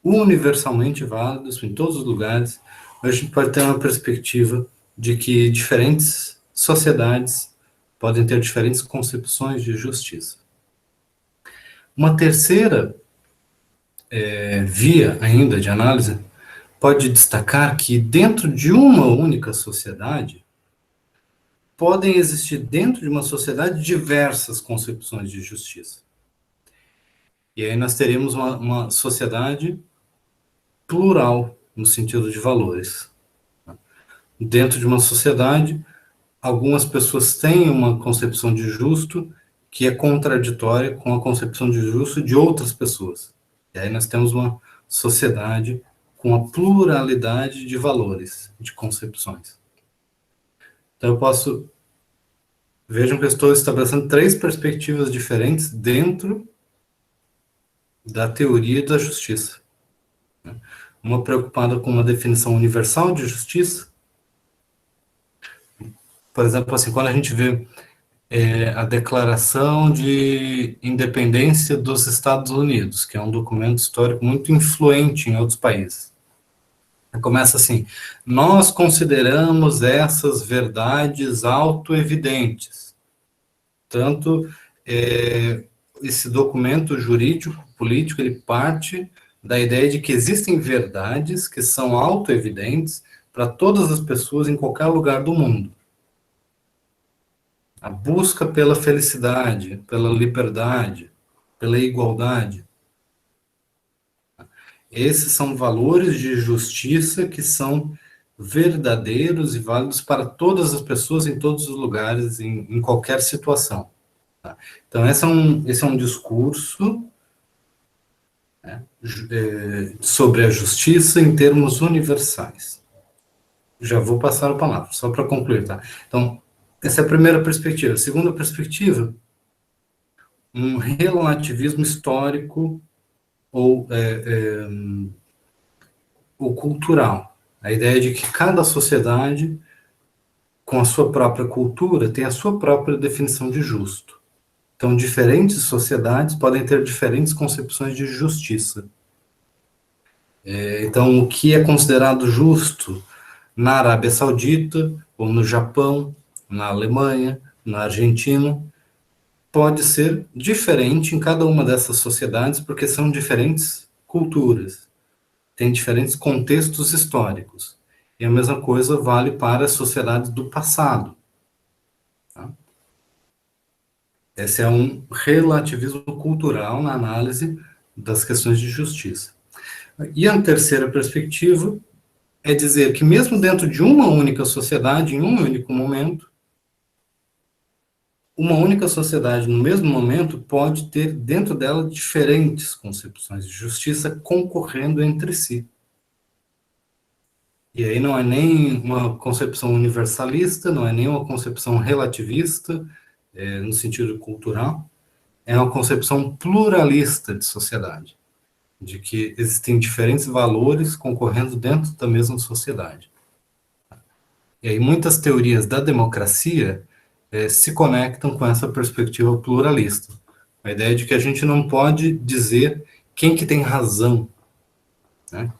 Universalmente válidos em todos os lugares. A gente pode ter uma perspectiva de que diferentes sociedades podem ter diferentes concepções de justiça. Uma terceira via ainda de análise pode destacar que dentro de uma única sociedade podem existir dentro de uma sociedade diversas concepções de justiça. E aí nós teremos uma sociedade plural, no sentido de valores. Dentro de uma sociedade, algumas pessoas têm uma concepção de justo que é contraditória com a concepção de justo de outras pessoas. E aí nós temos uma sociedade com a pluralidade de valores, de concepções. Então eu posso... Vejam que eu estou estabelecendo 3 perspectivas diferentes dentro da teoria da justiça. Uma preocupada com uma definição universal de justiça. Por exemplo, assim, quando a gente vê a Declaração de Independência dos Estados Unidos, que é um documento histórico muito influente em outros países. Começa assim: nós consideramos essas verdades autoevidentes. Tanto esse documento jurídico, político, ele parte da ideia de que existem verdades que são autoevidentes para todas as pessoas em qualquer lugar do mundo. A busca pela felicidade, pela liberdade, pela igualdade. Esses são valores de justiça que são verdadeiros e válidos para todas as pessoas, em todos os lugares, em qualquer situação. Tá? Então, esse é um discurso, né, sobre a justiça em termos universais. Já vou passar a palavra, só para concluir, tá? Então, essa é a primeira perspectiva. A segunda perspectiva, um relativismo histórico ou cultural. A ideia de que cada sociedade, com a sua própria cultura, tem a sua própria definição de justo. Então, diferentes sociedades podem ter diferentes concepções de justiça. Então, o que é considerado justo na Arábia Saudita, ou no Japão, na Alemanha, na Argentina, pode ser diferente em cada uma dessas sociedades, porque são diferentes culturas, têm diferentes contextos históricos. E a mesma coisa vale para as sociedades do passado. Tá? Esse é um relativismo cultural na análise das questões de justiça. E a terceira perspectiva é dizer que mesmo dentro de uma única sociedade, em um único momento, uma única sociedade, no mesmo momento, pode ter dentro dela diferentes concepções de justiça concorrendo entre si. E aí não é nem uma concepção universalista, não é nem uma concepção relativista, no sentido cultural, é uma concepção pluralista de sociedade, de que existem diferentes valores concorrendo dentro da mesma sociedade. E aí muitas teorias da democracia se conectam com essa perspectiva pluralista. A ideia de que a gente não pode dizer quem que tem razão, né,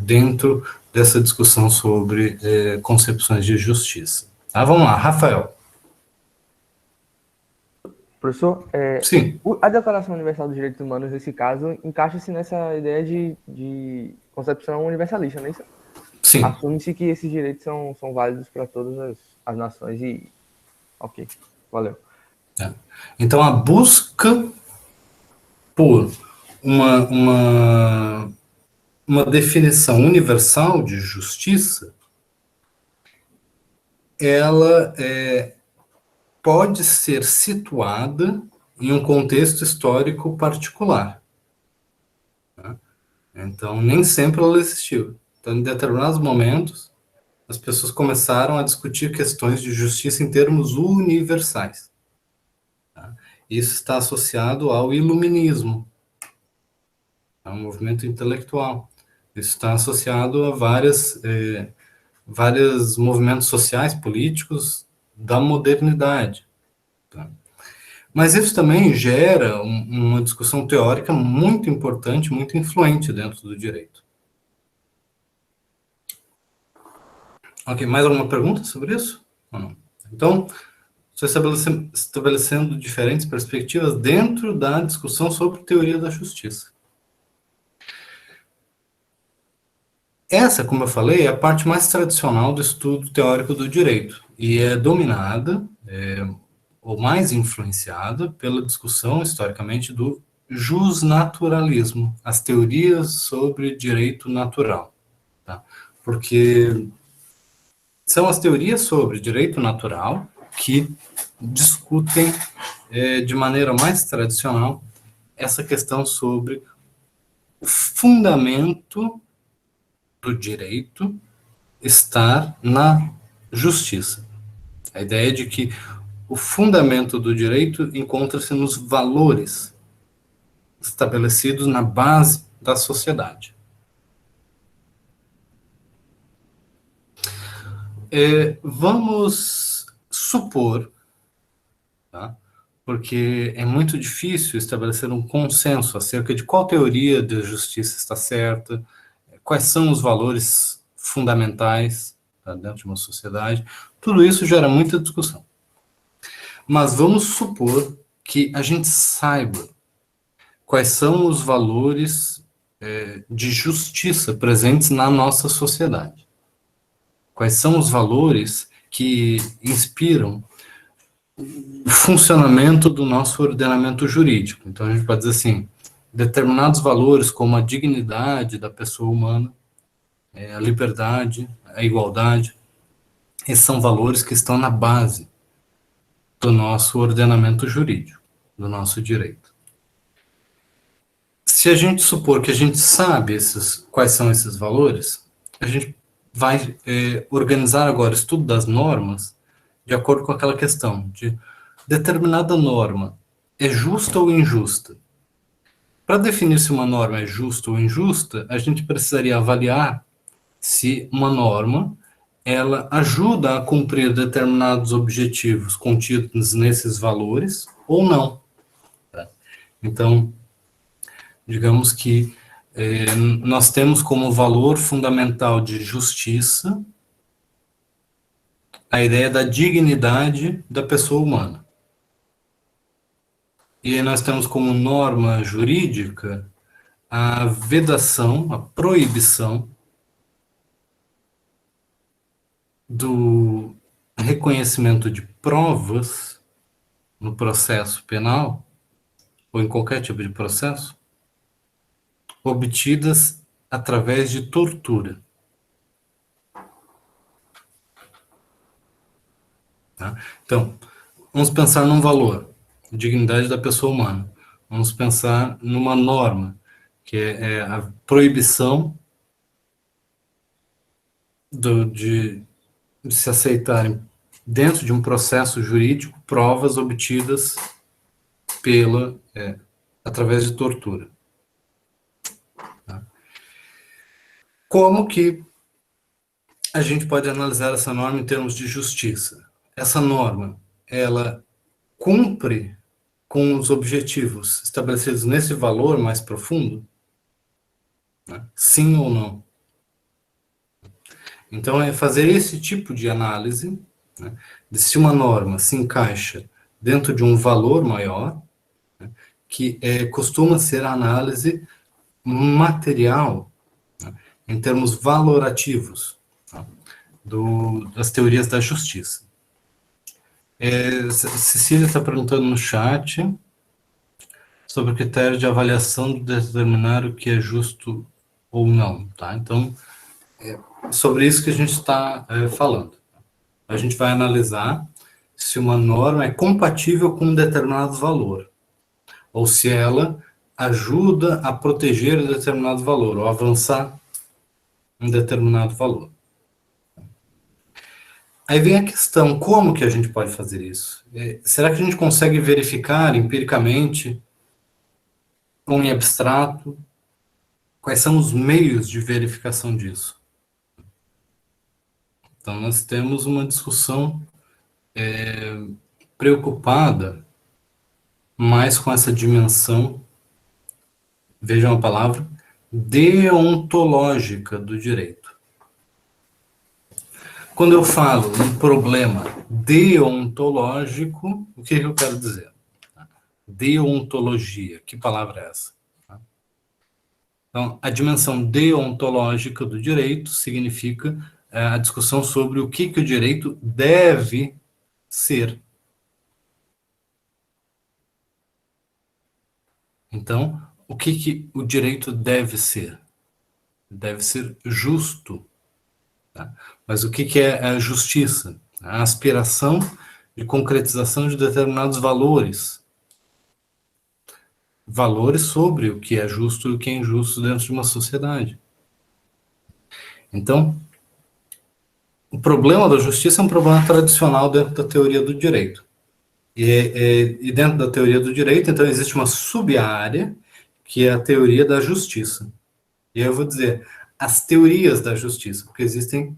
dentro dessa discussão sobre concepções de justiça. Tá, vamos lá, Rafael. Professor, Sim. A Declaração Universal dos Direitos Humanos, nesse caso, encaixa-se nessa ideia de concepção universalista, não é isso? Sim. Assume-se que esses direitos são válidos para todas as nações e... Ok, valeu. Então, a busca por uma definição universal de justiça, ela pode ser situada em um contexto histórico particular. Tá? Então, nem sempre ela existiu. Então, em determinados momentos, as pessoas começaram a discutir questões de justiça em termos universais. Tá? Isso está associado ao iluminismo, ao movimento intelectual. Isso está associado a vários movimentos sociais, políticos da modernidade. Tá? Mas isso também gera uma discussão teórica muito importante, muito influente dentro do direito. Ok, mais alguma pergunta sobre isso? Ou não? Então, estou estabelecendo diferentes perspectivas dentro da discussão sobre teoria da justiça. Essa, como eu falei, é a parte mais tradicional do estudo teórico do direito. e é dominada, ou mais influenciada, pela discussão, historicamente, do jusnaturalismo, as teorias sobre direito natural. Tá? Porque são as teorias sobre direito natural que discutem de maneira mais tradicional essa questão sobre o fundamento do direito estar na justiça. A ideia de que o fundamento do direito encontra-se nos valores estabelecidos na base da sociedade. Vamos supor, tá? Porque é muito difícil estabelecer um consenso acerca de qual teoria da justiça está certa, quais são os valores fundamentais, tá, dentro de uma sociedade. Tudo isso gera muita discussão. Mas vamos supor que a gente saiba quais são os valores de justiça presentes na nossa sociedade. Quais são os valores que inspiram o funcionamento do nosso ordenamento jurídico. Então, a gente pode dizer assim, determinados valores como a dignidade da pessoa humana, a liberdade, a igualdade, esses são valores que estão na base do nosso ordenamento jurídico, do nosso direito. Se a gente supor que a gente sabe quais são esses valores, a gente vai organizar agora o estudo das normas de acordo com aquela questão de determinada norma é justa ou injusta. Para definir se uma norma é justa ou injusta, a gente precisaria avaliar se uma norma ela ajuda a cumprir determinados objetivos contidos nesses valores ou não. Tá? Então, digamos que nós temos como valor fundamental de justiça a ideia da dignidade da pessoa humana. E aí nós temos como norma jurídica a vedação, a proibição do reconhecimento de provas no processo penal, ou em qualquer tipo de processo, obtidas através de tortura. Tá? Então, vamos pensar num valor, dignidade da pessoa humana. Vamos pensar numa norma, que é a proibição de se aceitarem, dentro de um processo jurídico, provas obtidas através de tortura. Tá? Como que a gente pode analisar essa norma em termos de justiça? Essa norma, ela cumpre com os objetivos estabelecidos nesse valor mais profundo? Né? Sim ou não? Então, é fazer esse tipo de análise, né, de se uma norma se encaixa dentro de um valor maior, né, que costuma ser a análise material, né, em termos valorativos, tá, das teorias da justiça. Cecília está perguntando no chat sobre o critério de avaliação de determinar o que é justo ou não. Tá? Então, sobre isso que a gente está falando. A gente vai analisar se uma norma é compatível com um determinado valor, ou se ela ajuda a proteger um determinado valor, ou avançar um determinado valor. Aí vem a questão, como que a gente pode fazer isso? Será que a gente consegue verificar empiricamente, ou em abstrato, quais são os meios de verificação disso? Então, nós temos uma discussão preocupada mais com essa dimensão, vejam a palavra, deontológica do direito. Quando eu falo um problema deontológico, o que eu quero dizer? Deontologia, que palavra é essa? Então, a dimensão deontológica do direito significa a discussão sobre o que o direito deve ser. Então, o que o direito deve ser? Deve ser justo. Tá? Mas o que é a justiça? A aspiração de concretização de determinados valores. Valores sobre o que é justo e o que é injusto dentro de uma sociedade. Então, o problema da justiça é um problema tradicional dentro da teoria do direito. E dentro da teoria do direito, então, existe uma sub-área, que é a teoria da justiça. E aí eu vou dizer, as teorias da justiça, porque existem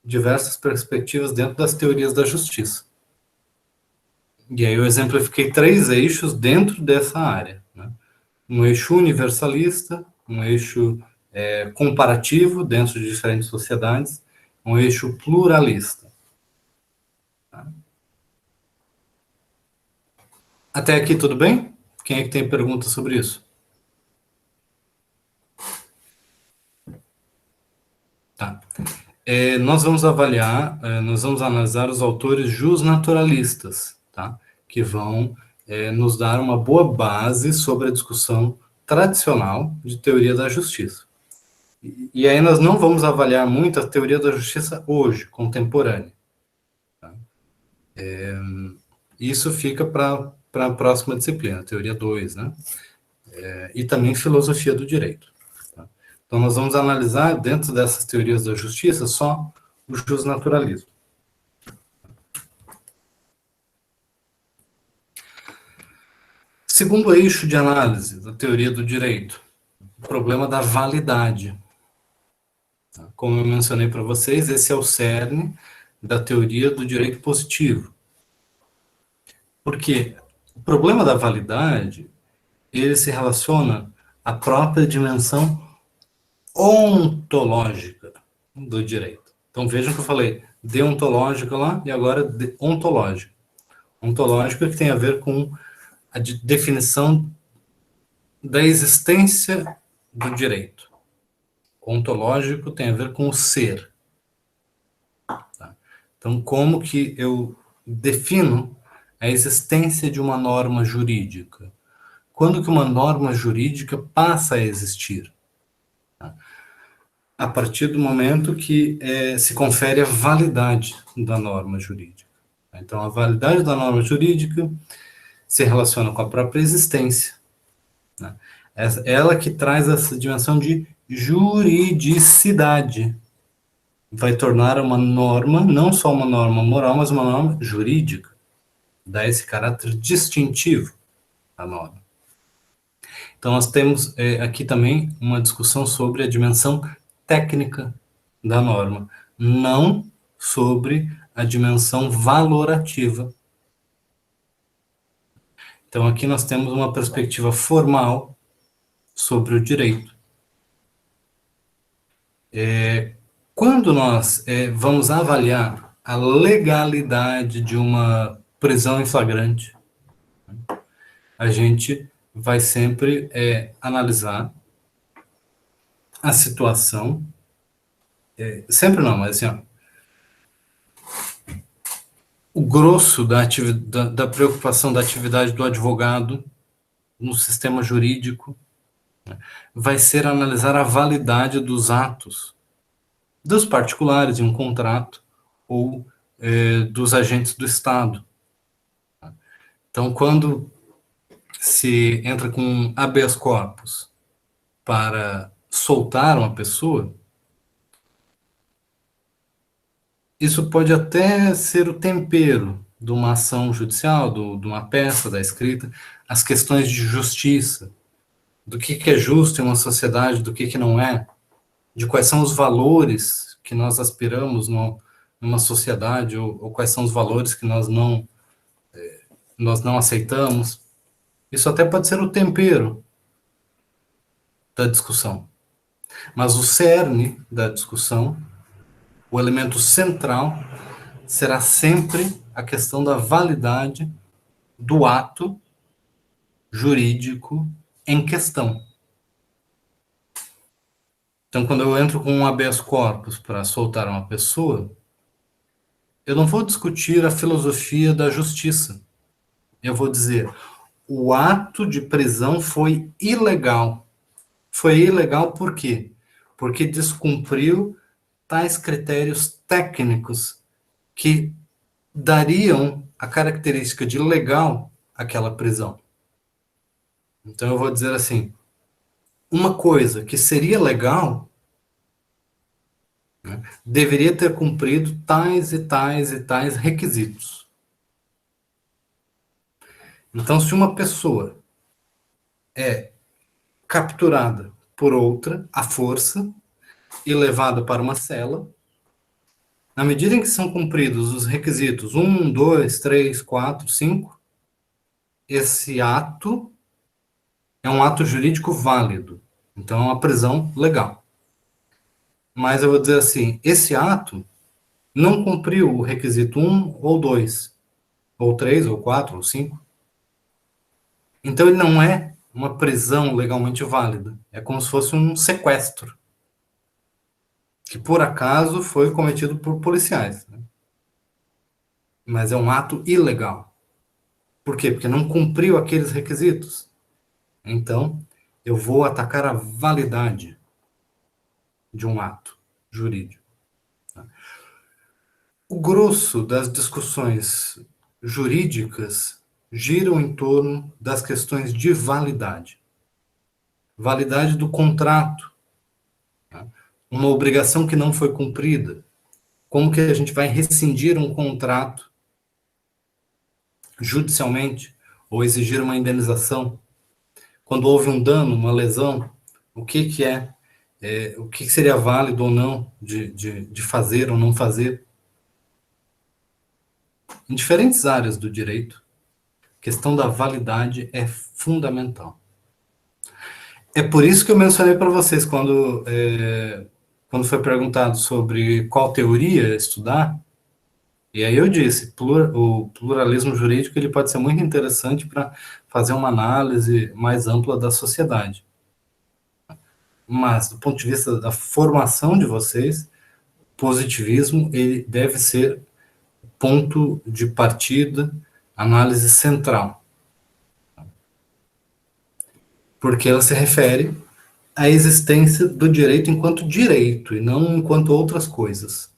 diversas perspectivas dentro das teorias da justiça. E aí eu exemplifiquei 3 eixos dentro dessa área. Né? Um eixo universalista, um eixo comparativo dentro de diferentes sociedades, um eixo pluralista. Tá? Até aqui tudo bem? Quem é que tem pergunta sobre isso? Tá. Nós vamos nós vamos analisar os autores justnaturalistas, tá? Que vão nos dar uma boa base sobre a discussão tradicional de teoria da justiça. E aí nós não vamos avaliar muito a teoria da justiça hoje, contemporânea. Tá? Isso fica para a próxima disciplina, teoria 2, né? E também filosofia do direito. Tá? Então nós vamos analisar, dentro dessas teorias da justiça, só o justnaturalismo. Segundo eixo de análise da teoria do direito, o problema da validade. Como eu mencionei para vocês, esse é o cerne da teoria do direito positivo. Porque o problema da validade, ele se relaciona à própria dimensão ontológica do direito. Então vejam que eu falei deontológica lá e agora ontológica. Ontológica que tem a ver com a definição da existência do direito. Ontológico tem a ver com o ser. Tá? Então, como que eu defino a existência de uma norma jurídica? Quando que uma norma jurídica passa a existir? Tá? A partir do momento que se confere a validade da norma jurídica. Então, a validade da norma jurídica se relaciona com a própria existência. Né? Ela que traz essa dimensão de juridicidade. Vai tornar uma norma, não só uma norma moral, mas uma norma jurídica. Dá esse caráter distintivo à norma. Então, nós temos aqui também uma discussão sobre a dimensão técnica da norma, não sobre a dimensão valorativa. Então, aqui nós temos uma perspectiva formal sobre o direito. Quando nós vamos avaliar a legalidade de uma prisão em flagrante, a gente vai sempre analisar a situação, sempre não, mas assim, ó, o grosso da preocupação da atividade do advogado no sistema jurídico vai ser analisar a validade dos atos dos particulares em um contrato ou dos agentes do Estado. Então, quando se entra com um habeas corpus para soltar uma pessoa, isso pode até ser o tempero de uma ação judicial, de uma peça, da escrita, as questões de justiça, do que é justo em uma sociedade, do que não é, de quais são os valores que nós aspiramos numa sociedade, ou quais são os valores que nós não aceitamos. Isso até pode ser o tempero da discussão. Mas o cerne da discussão, o elemento central, será sempre a questão da validade do ato jurídico em questão. Então, quando eu entro com um habeas corpus para soltar uma pessoa, eu não vou discutir a filosofia da justiça. Eu vou dizer, o ato de prisão foi ilegal. Foi ilegal por quê? Porque descumpriu tais critérios técnicos que dariam a característica de legal àquela prisão. Então eu vou dizer assim, uma coisa que seria legal, né, deveria ter cumprido tais e tais e tais requisitos. Então, se uma pessoa é capturada por outra, à força, e levada para uma cela, na medida em que são cumpridos os requisitos 1, 2, 3, 4, 5, esse ato é um ato jurídico válido. Então, é uma prisão legal. Mas eu vou dizer assim, esse ato não cumpriu o requisito 1 ou 2, ou 3, ou 4, ou 5. Então, ele não é uma prisão legalmente válida. É como se fosse um sequestro, que por acaso foi cometido por policiais, né? Mas é um ato ilegal. Por quê? Porque não cumpriu aqueles requisitos. Então, eu vou atacar a validade de um ato jurídico. O grosso das discussões jurídicas giram em torno das questões de validade. Validade do contrato. Uma obrigação que não foi cumprida. Como que a gente vai rescindir um contrato judicialmente ou exigir uma indenização? Quando houve um dano, uma lesão, o que o que seria válido ou não de fazer ou não fazer? Em diferentes áreas do direito, a questão da validade é fundamental. É por isso que eu mencionei para vocês, quando foi perguntado sobre qual teoria estudar, e aí eu disse, o pluralismo jurídico ele pode ser muito interessante para fazer uma análise mais ampla da sociedade. Mas, do ponto de vista da formação de vocês, positivismo ele deve ser ponto de partida, análise central. Porque ela se refere à existência do direito enquanto direito, e não enquanto outras coisas.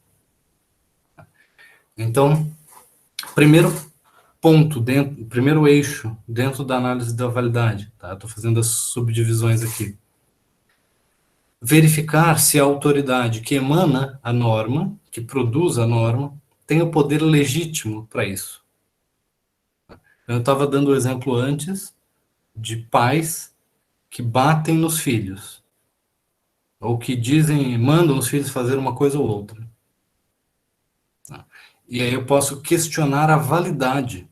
Então, primeiro ponto, primeiro eixo dentro da análise da validade, tá? Estou fazendo as subdivisões aqui. Verificar se a autoridade que emana a norma, que produz a norma, tem o poder legítimo para isso. Eu estava dando o exemplo antes de pais que batem nos filhos, ou que mandam os filhos fazer uma coisa ou outra. E aí eu posso questionar a validade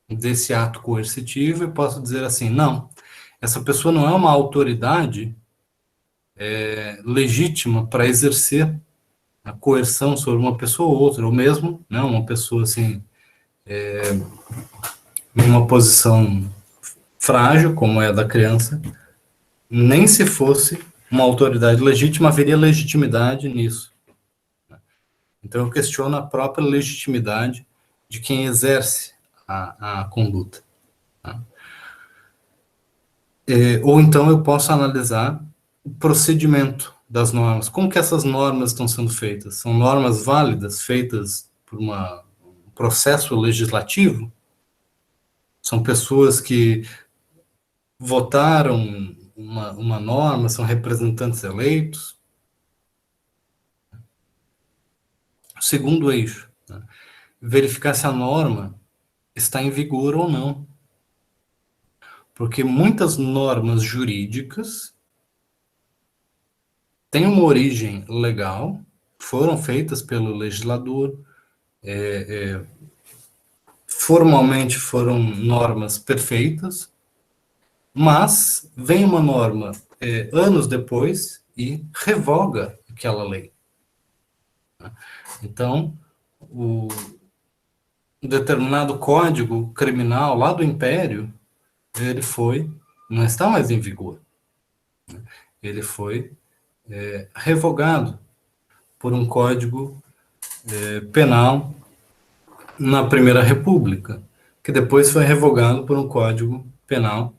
desse ato coercitivo e posso dizer assim, não, essa pessoa não é uma autoridade legítima para exercer a coerção sobre uma pessoa ou outra, ou mesmo, né, uma pessoa assim, em uma posição frágil, como é a da criança, nem se fosse uma autoridade legítima, haveria legitimidade nisso. Então eu questiono a própria legitimidade de quem exerce a conduta. Tá? Ou então eu posso analisar o procedimento das normas. Como que essas normas estão sendo feitas? São normas válidas, feitas por um processo legislativo? São pessoas que votaram uma norma, são representantes eleitos? Segundo eixo, né? Verificar se a norma está em vigor ou não. Porque muitas normas jurídicas têm uma origem legal, foram feitas pelo legislador, formalmente foram normas perfeitas, mas vem uma norma anos depois e revoga aquela lei. Então, um determinado código criminal lá do Império, não está mais em vigor. Ele foi revogado por um código penal na Primeira República, que depois foi revogado por um código penal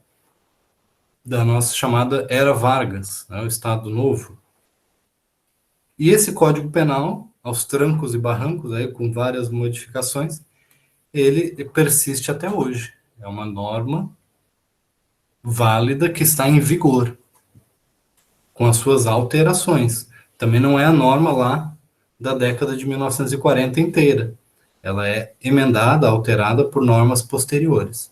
da nossa chamada Era Vargas, né, o Estado Novo. E esse Código Penal, aos trancos e barrancos, aí, com várias modificações, ele persiste até hoje. É uma norma válida que está em vigor, com as suas alterações. Também não é a norma lá da década de 1940 inteira. Ela é emendada, alterada por normas posteriores.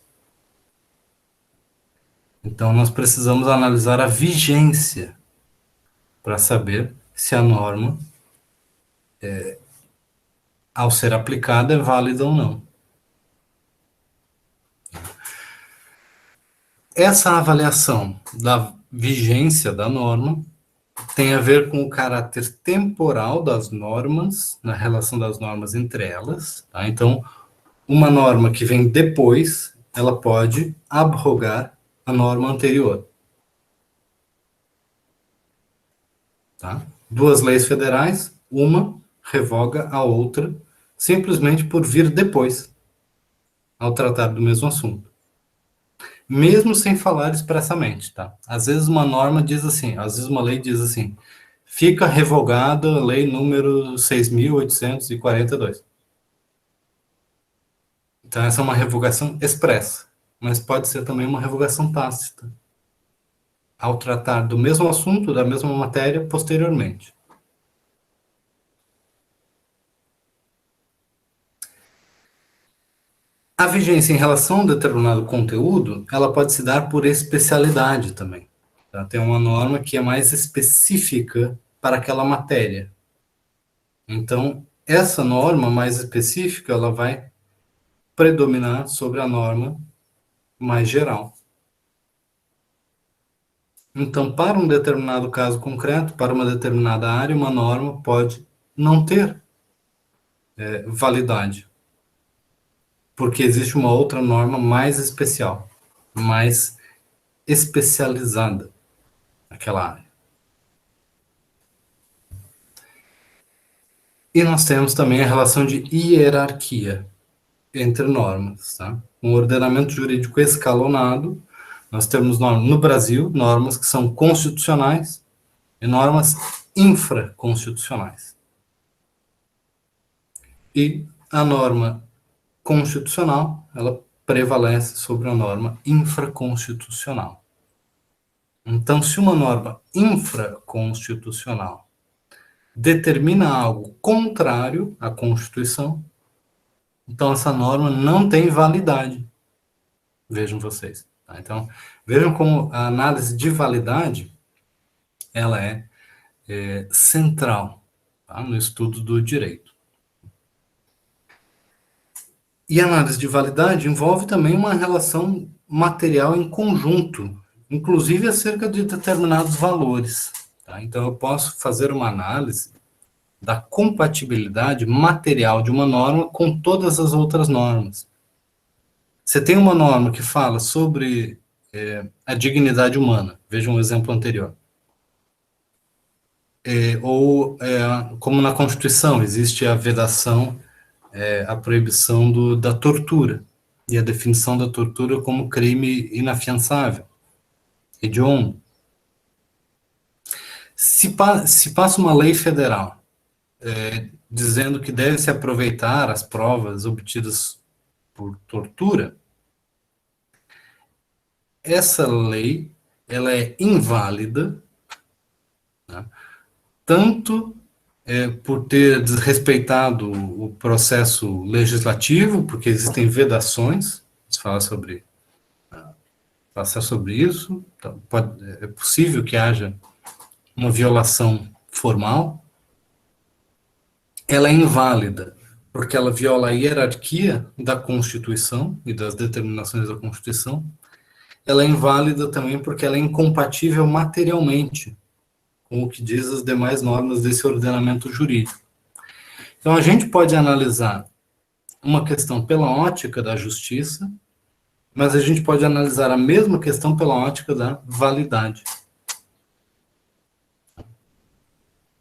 Então, nós precisamos analisar a vigência para saber se a norma, ao ser aplicada, é válida ou não. Essa avaliação da vigência da norma tem a ver com o caráter temporal das normas, na relação das normas entre elas. Tá? Então, uma norma que vem depois, ela pode abrogar a norma anterior. Tá? Duas leis federais, uma revoga a outra, simplesmente por vir depois, ao tratar do mesmo assunto. Mesmo sem falar expressamente, tá? Às vezes uma norma diz assim, às vezes uma lei diz assim, fica revogada a lei número 6.842. Então essa é uma revogação expressa, mas pode ser também uma revogação tácita, ao tratar do mesmo assunto, da mesma matéria, posteriormente. A vigência em relação a um determinado conteúdo, ela pode se dar por especialidade também. Tá? Tem uma norma que é mais específica para aquela matéria. Então, essa norma mais específica, ela vai predominar sobre a norma mais geral. Então, para um determinado caso concreto, para uma determinada área, uma norma pode não ter validade. Porque existe uma outra norma mais especial, mais especializada naquela área. E nós temos também a relação de hierarquia entre normas. Tá? Um ordenamento jurídico escalonado, nós temos no Brasil normas que são constitucionais e normas infraconstitucionais. E a norma constitucional, ela prevalece sobre a norma infraconstitucional. Então, se uma norma infraconstitucional determina algo contrário à Constituição, então essa norma não tem validade. Vejam vocês. Tá? Então, vejam como a análise de validade, ela é central, tá? No estudo do direito. E a análise de validade envolve também uma relação material em conjunto, inclusive acerca de determinados valores. Tá? Então, eu posso fazer uma análise da compatibilidade material de uma norma com todas as outras normas. Você tem uma norma que fala sobre a dignidade humana, veja um exemplo anterior. Como na Constituição, existe a vedação, a proibição da tortura, e a definição da tortura como crime inafiançável, hediondo. Se passa uma lei federal dizendo que deve-se aproveitar as provas obtidas por tortura, essa lei ela é inválida, né, tanto por ter desrespeitado o processo legislativo, porque existem vedações, se fala sobre passar sobre isso, então é possível que haja uma violação formal. Ela é inválida, porque ela viola a hierarquia da Constituição e das determinações da Constituição. Ela é inválida também porque ela é incompatível materialmente com o que diz as demais normas desse ordenamento jurídico. Então, a gente pode analisar uma questão pela ótica da justiça, mas a gente pode analisar a mesma questão pela ótica da validade.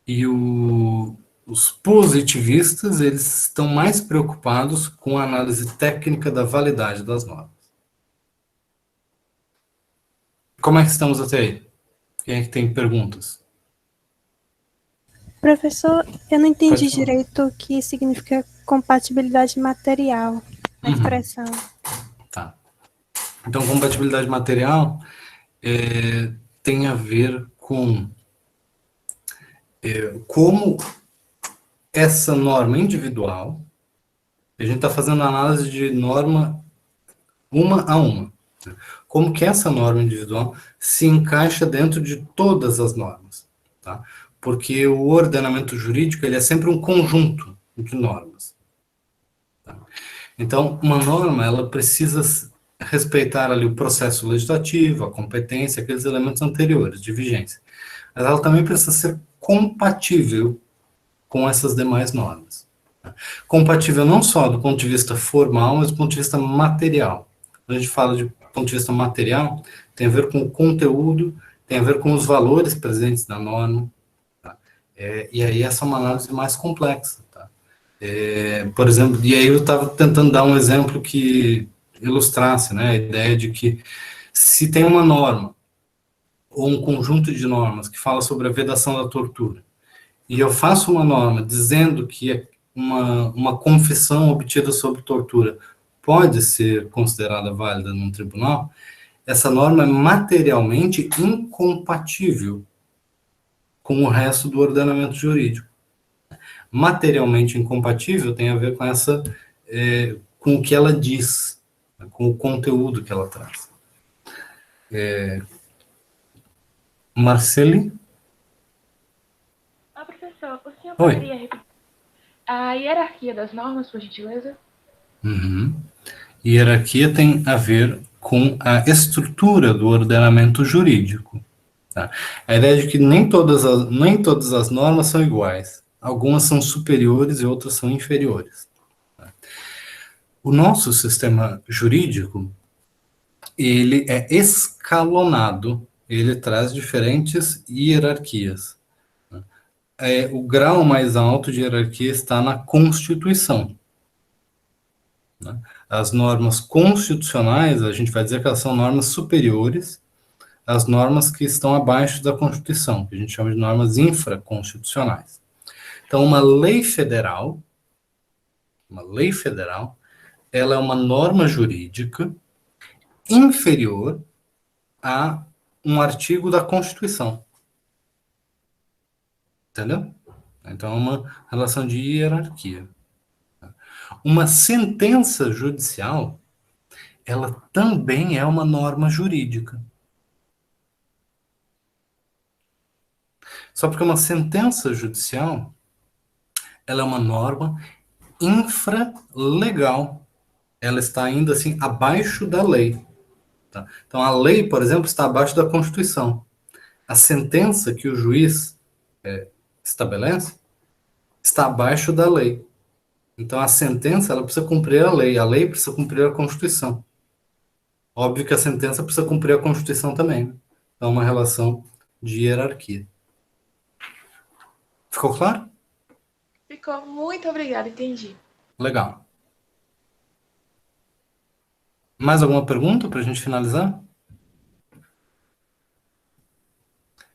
E os positivistas, eles estão mais preocupados com a análise técnica da validade das normas. Como é que estamos até aí? Quem é que tem perguntas? Professor, eu não entendi Pode falar. direito o que significa compatibilidade material, a expressão. Tá. Então, compatibilidade material tem a ver com como essa norma individual, a gente está fazendo análise de norma uma a uma, né? Como que essa norma individual se encaixa dentro de todas as normas, tá? Porque o ordenamento jurídico, ele é sempre um conjunto de normas, tá? Então, uma norma, ela precisa respeitar ali o processo legislativo, a competência, aqueles elementos anteriores de vigência. Mas ela também precisa ser compatível com essas demais normas. Compatível não só do ponto de vista formal, mas do ponto de vista material. Quando a gente fala de ponto de vista material, tem a ver com o conteúdo, tem a ver com os valores presentes na norma, tá? E aí essa é uma análise mais complexa, tá? Por exemplo, e aí eu estava tentando dar um exemplo que ilustrasse, né, a ideia de que se tem uma norma, ou um conjunto de normas que fala sobre a vedação da tortura, e eu faço uma norma dizendo que uma confissão obtida sob tortura pode ser considerada válida num tribunal, essa norma é materialmente incompatível com o resto do ordenamento jurídico. Materialmente incompatível tem a ver com com o que ela diz, com o conteúdo que ela traz. Marcele? Professor, o senhor Oi. poderia repetir a hierarquia das normas, por gentileza? Hierarquia tem a ver com a estrutura do ordenamento jurídico, tá? A ideia de que nem todas as normas são iguais. Algumas são superiores e outras são inferiores, tá? O nosso sistema jurídico, ele é escalonado, ele traz diferentes hierarquias. O grau mais alto de hierarquia está na Constituição, né? As normas constitucionais, a gente vai dizer que elas são normas superiores às normas que estão abaixo da Constituição, que a gente chama de normas infraconstitucionais. Então, uma lei federal, ela é uma norma jurídica inferior a um artigo da Constituição. Entendeu? Então, é uma relação de hierarquia. Uma sentença judicial, ela também é uma norma jurídica. Só porque uma sentença judicial, ela é uma norma infralegal. Ela está ainda assim abaixo da lei, tá? Então, a lei, por exemplo, está abaixo da Constituição. A sentença que o juiz estabelece está abaixo da lei. Então, a sentença, ela precisa cumprir a lei precisa cumprir a Constituição. Óbvio que a sentença precisa cumprir a Constituição também, né? Então, é uma relação de hierarquia. Ficou claro? Ficou. Muito obrigada, entendi. Legal. Mais alguma pergunta para a gente finalizar?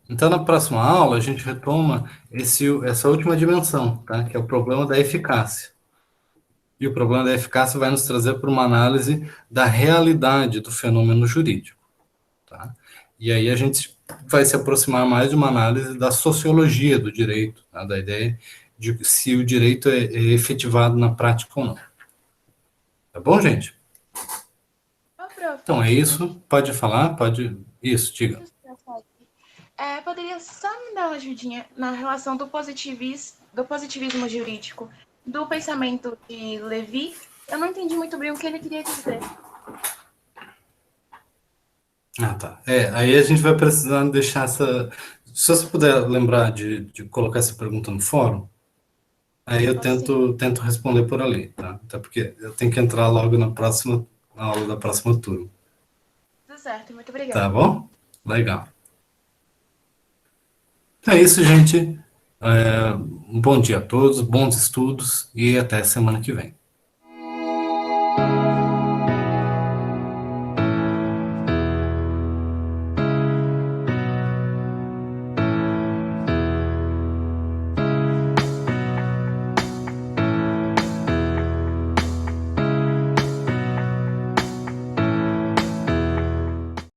Então, na próxima aula, a gente retoma essa última dimensão, tá? Que é o problema da eficácia. E o problema da eficácia vai nos trazer para uma análise da realidade do fenômeno jurídico, tá? E aí a gente vai se aproximar mais de uma análise da sociologia do direito, tá? Da ideia de se o direito é efetivado na prática ou não. Tá bom, gente? Então é isso. Pode falar? Pode. Isso, diga. Poderia só me dar uma ajudinha na relação do positivismo jurídico, do pensamento de Levi? Eu não entendi muito bem o que ele queria dizer. Ah, tá. Aí a gente vai precisar deixar essa... Se você puder lembrar de colocar essa pergunta no fórum, aí eu tento responder por ali, tá? Até porque eu tenho que entrar logo na aula da próxima turma. Tudo certo, muito obrigada. Tá bom? Legal. É isso, gente. Um bom dia a todos, bons estudos e até semana que vem.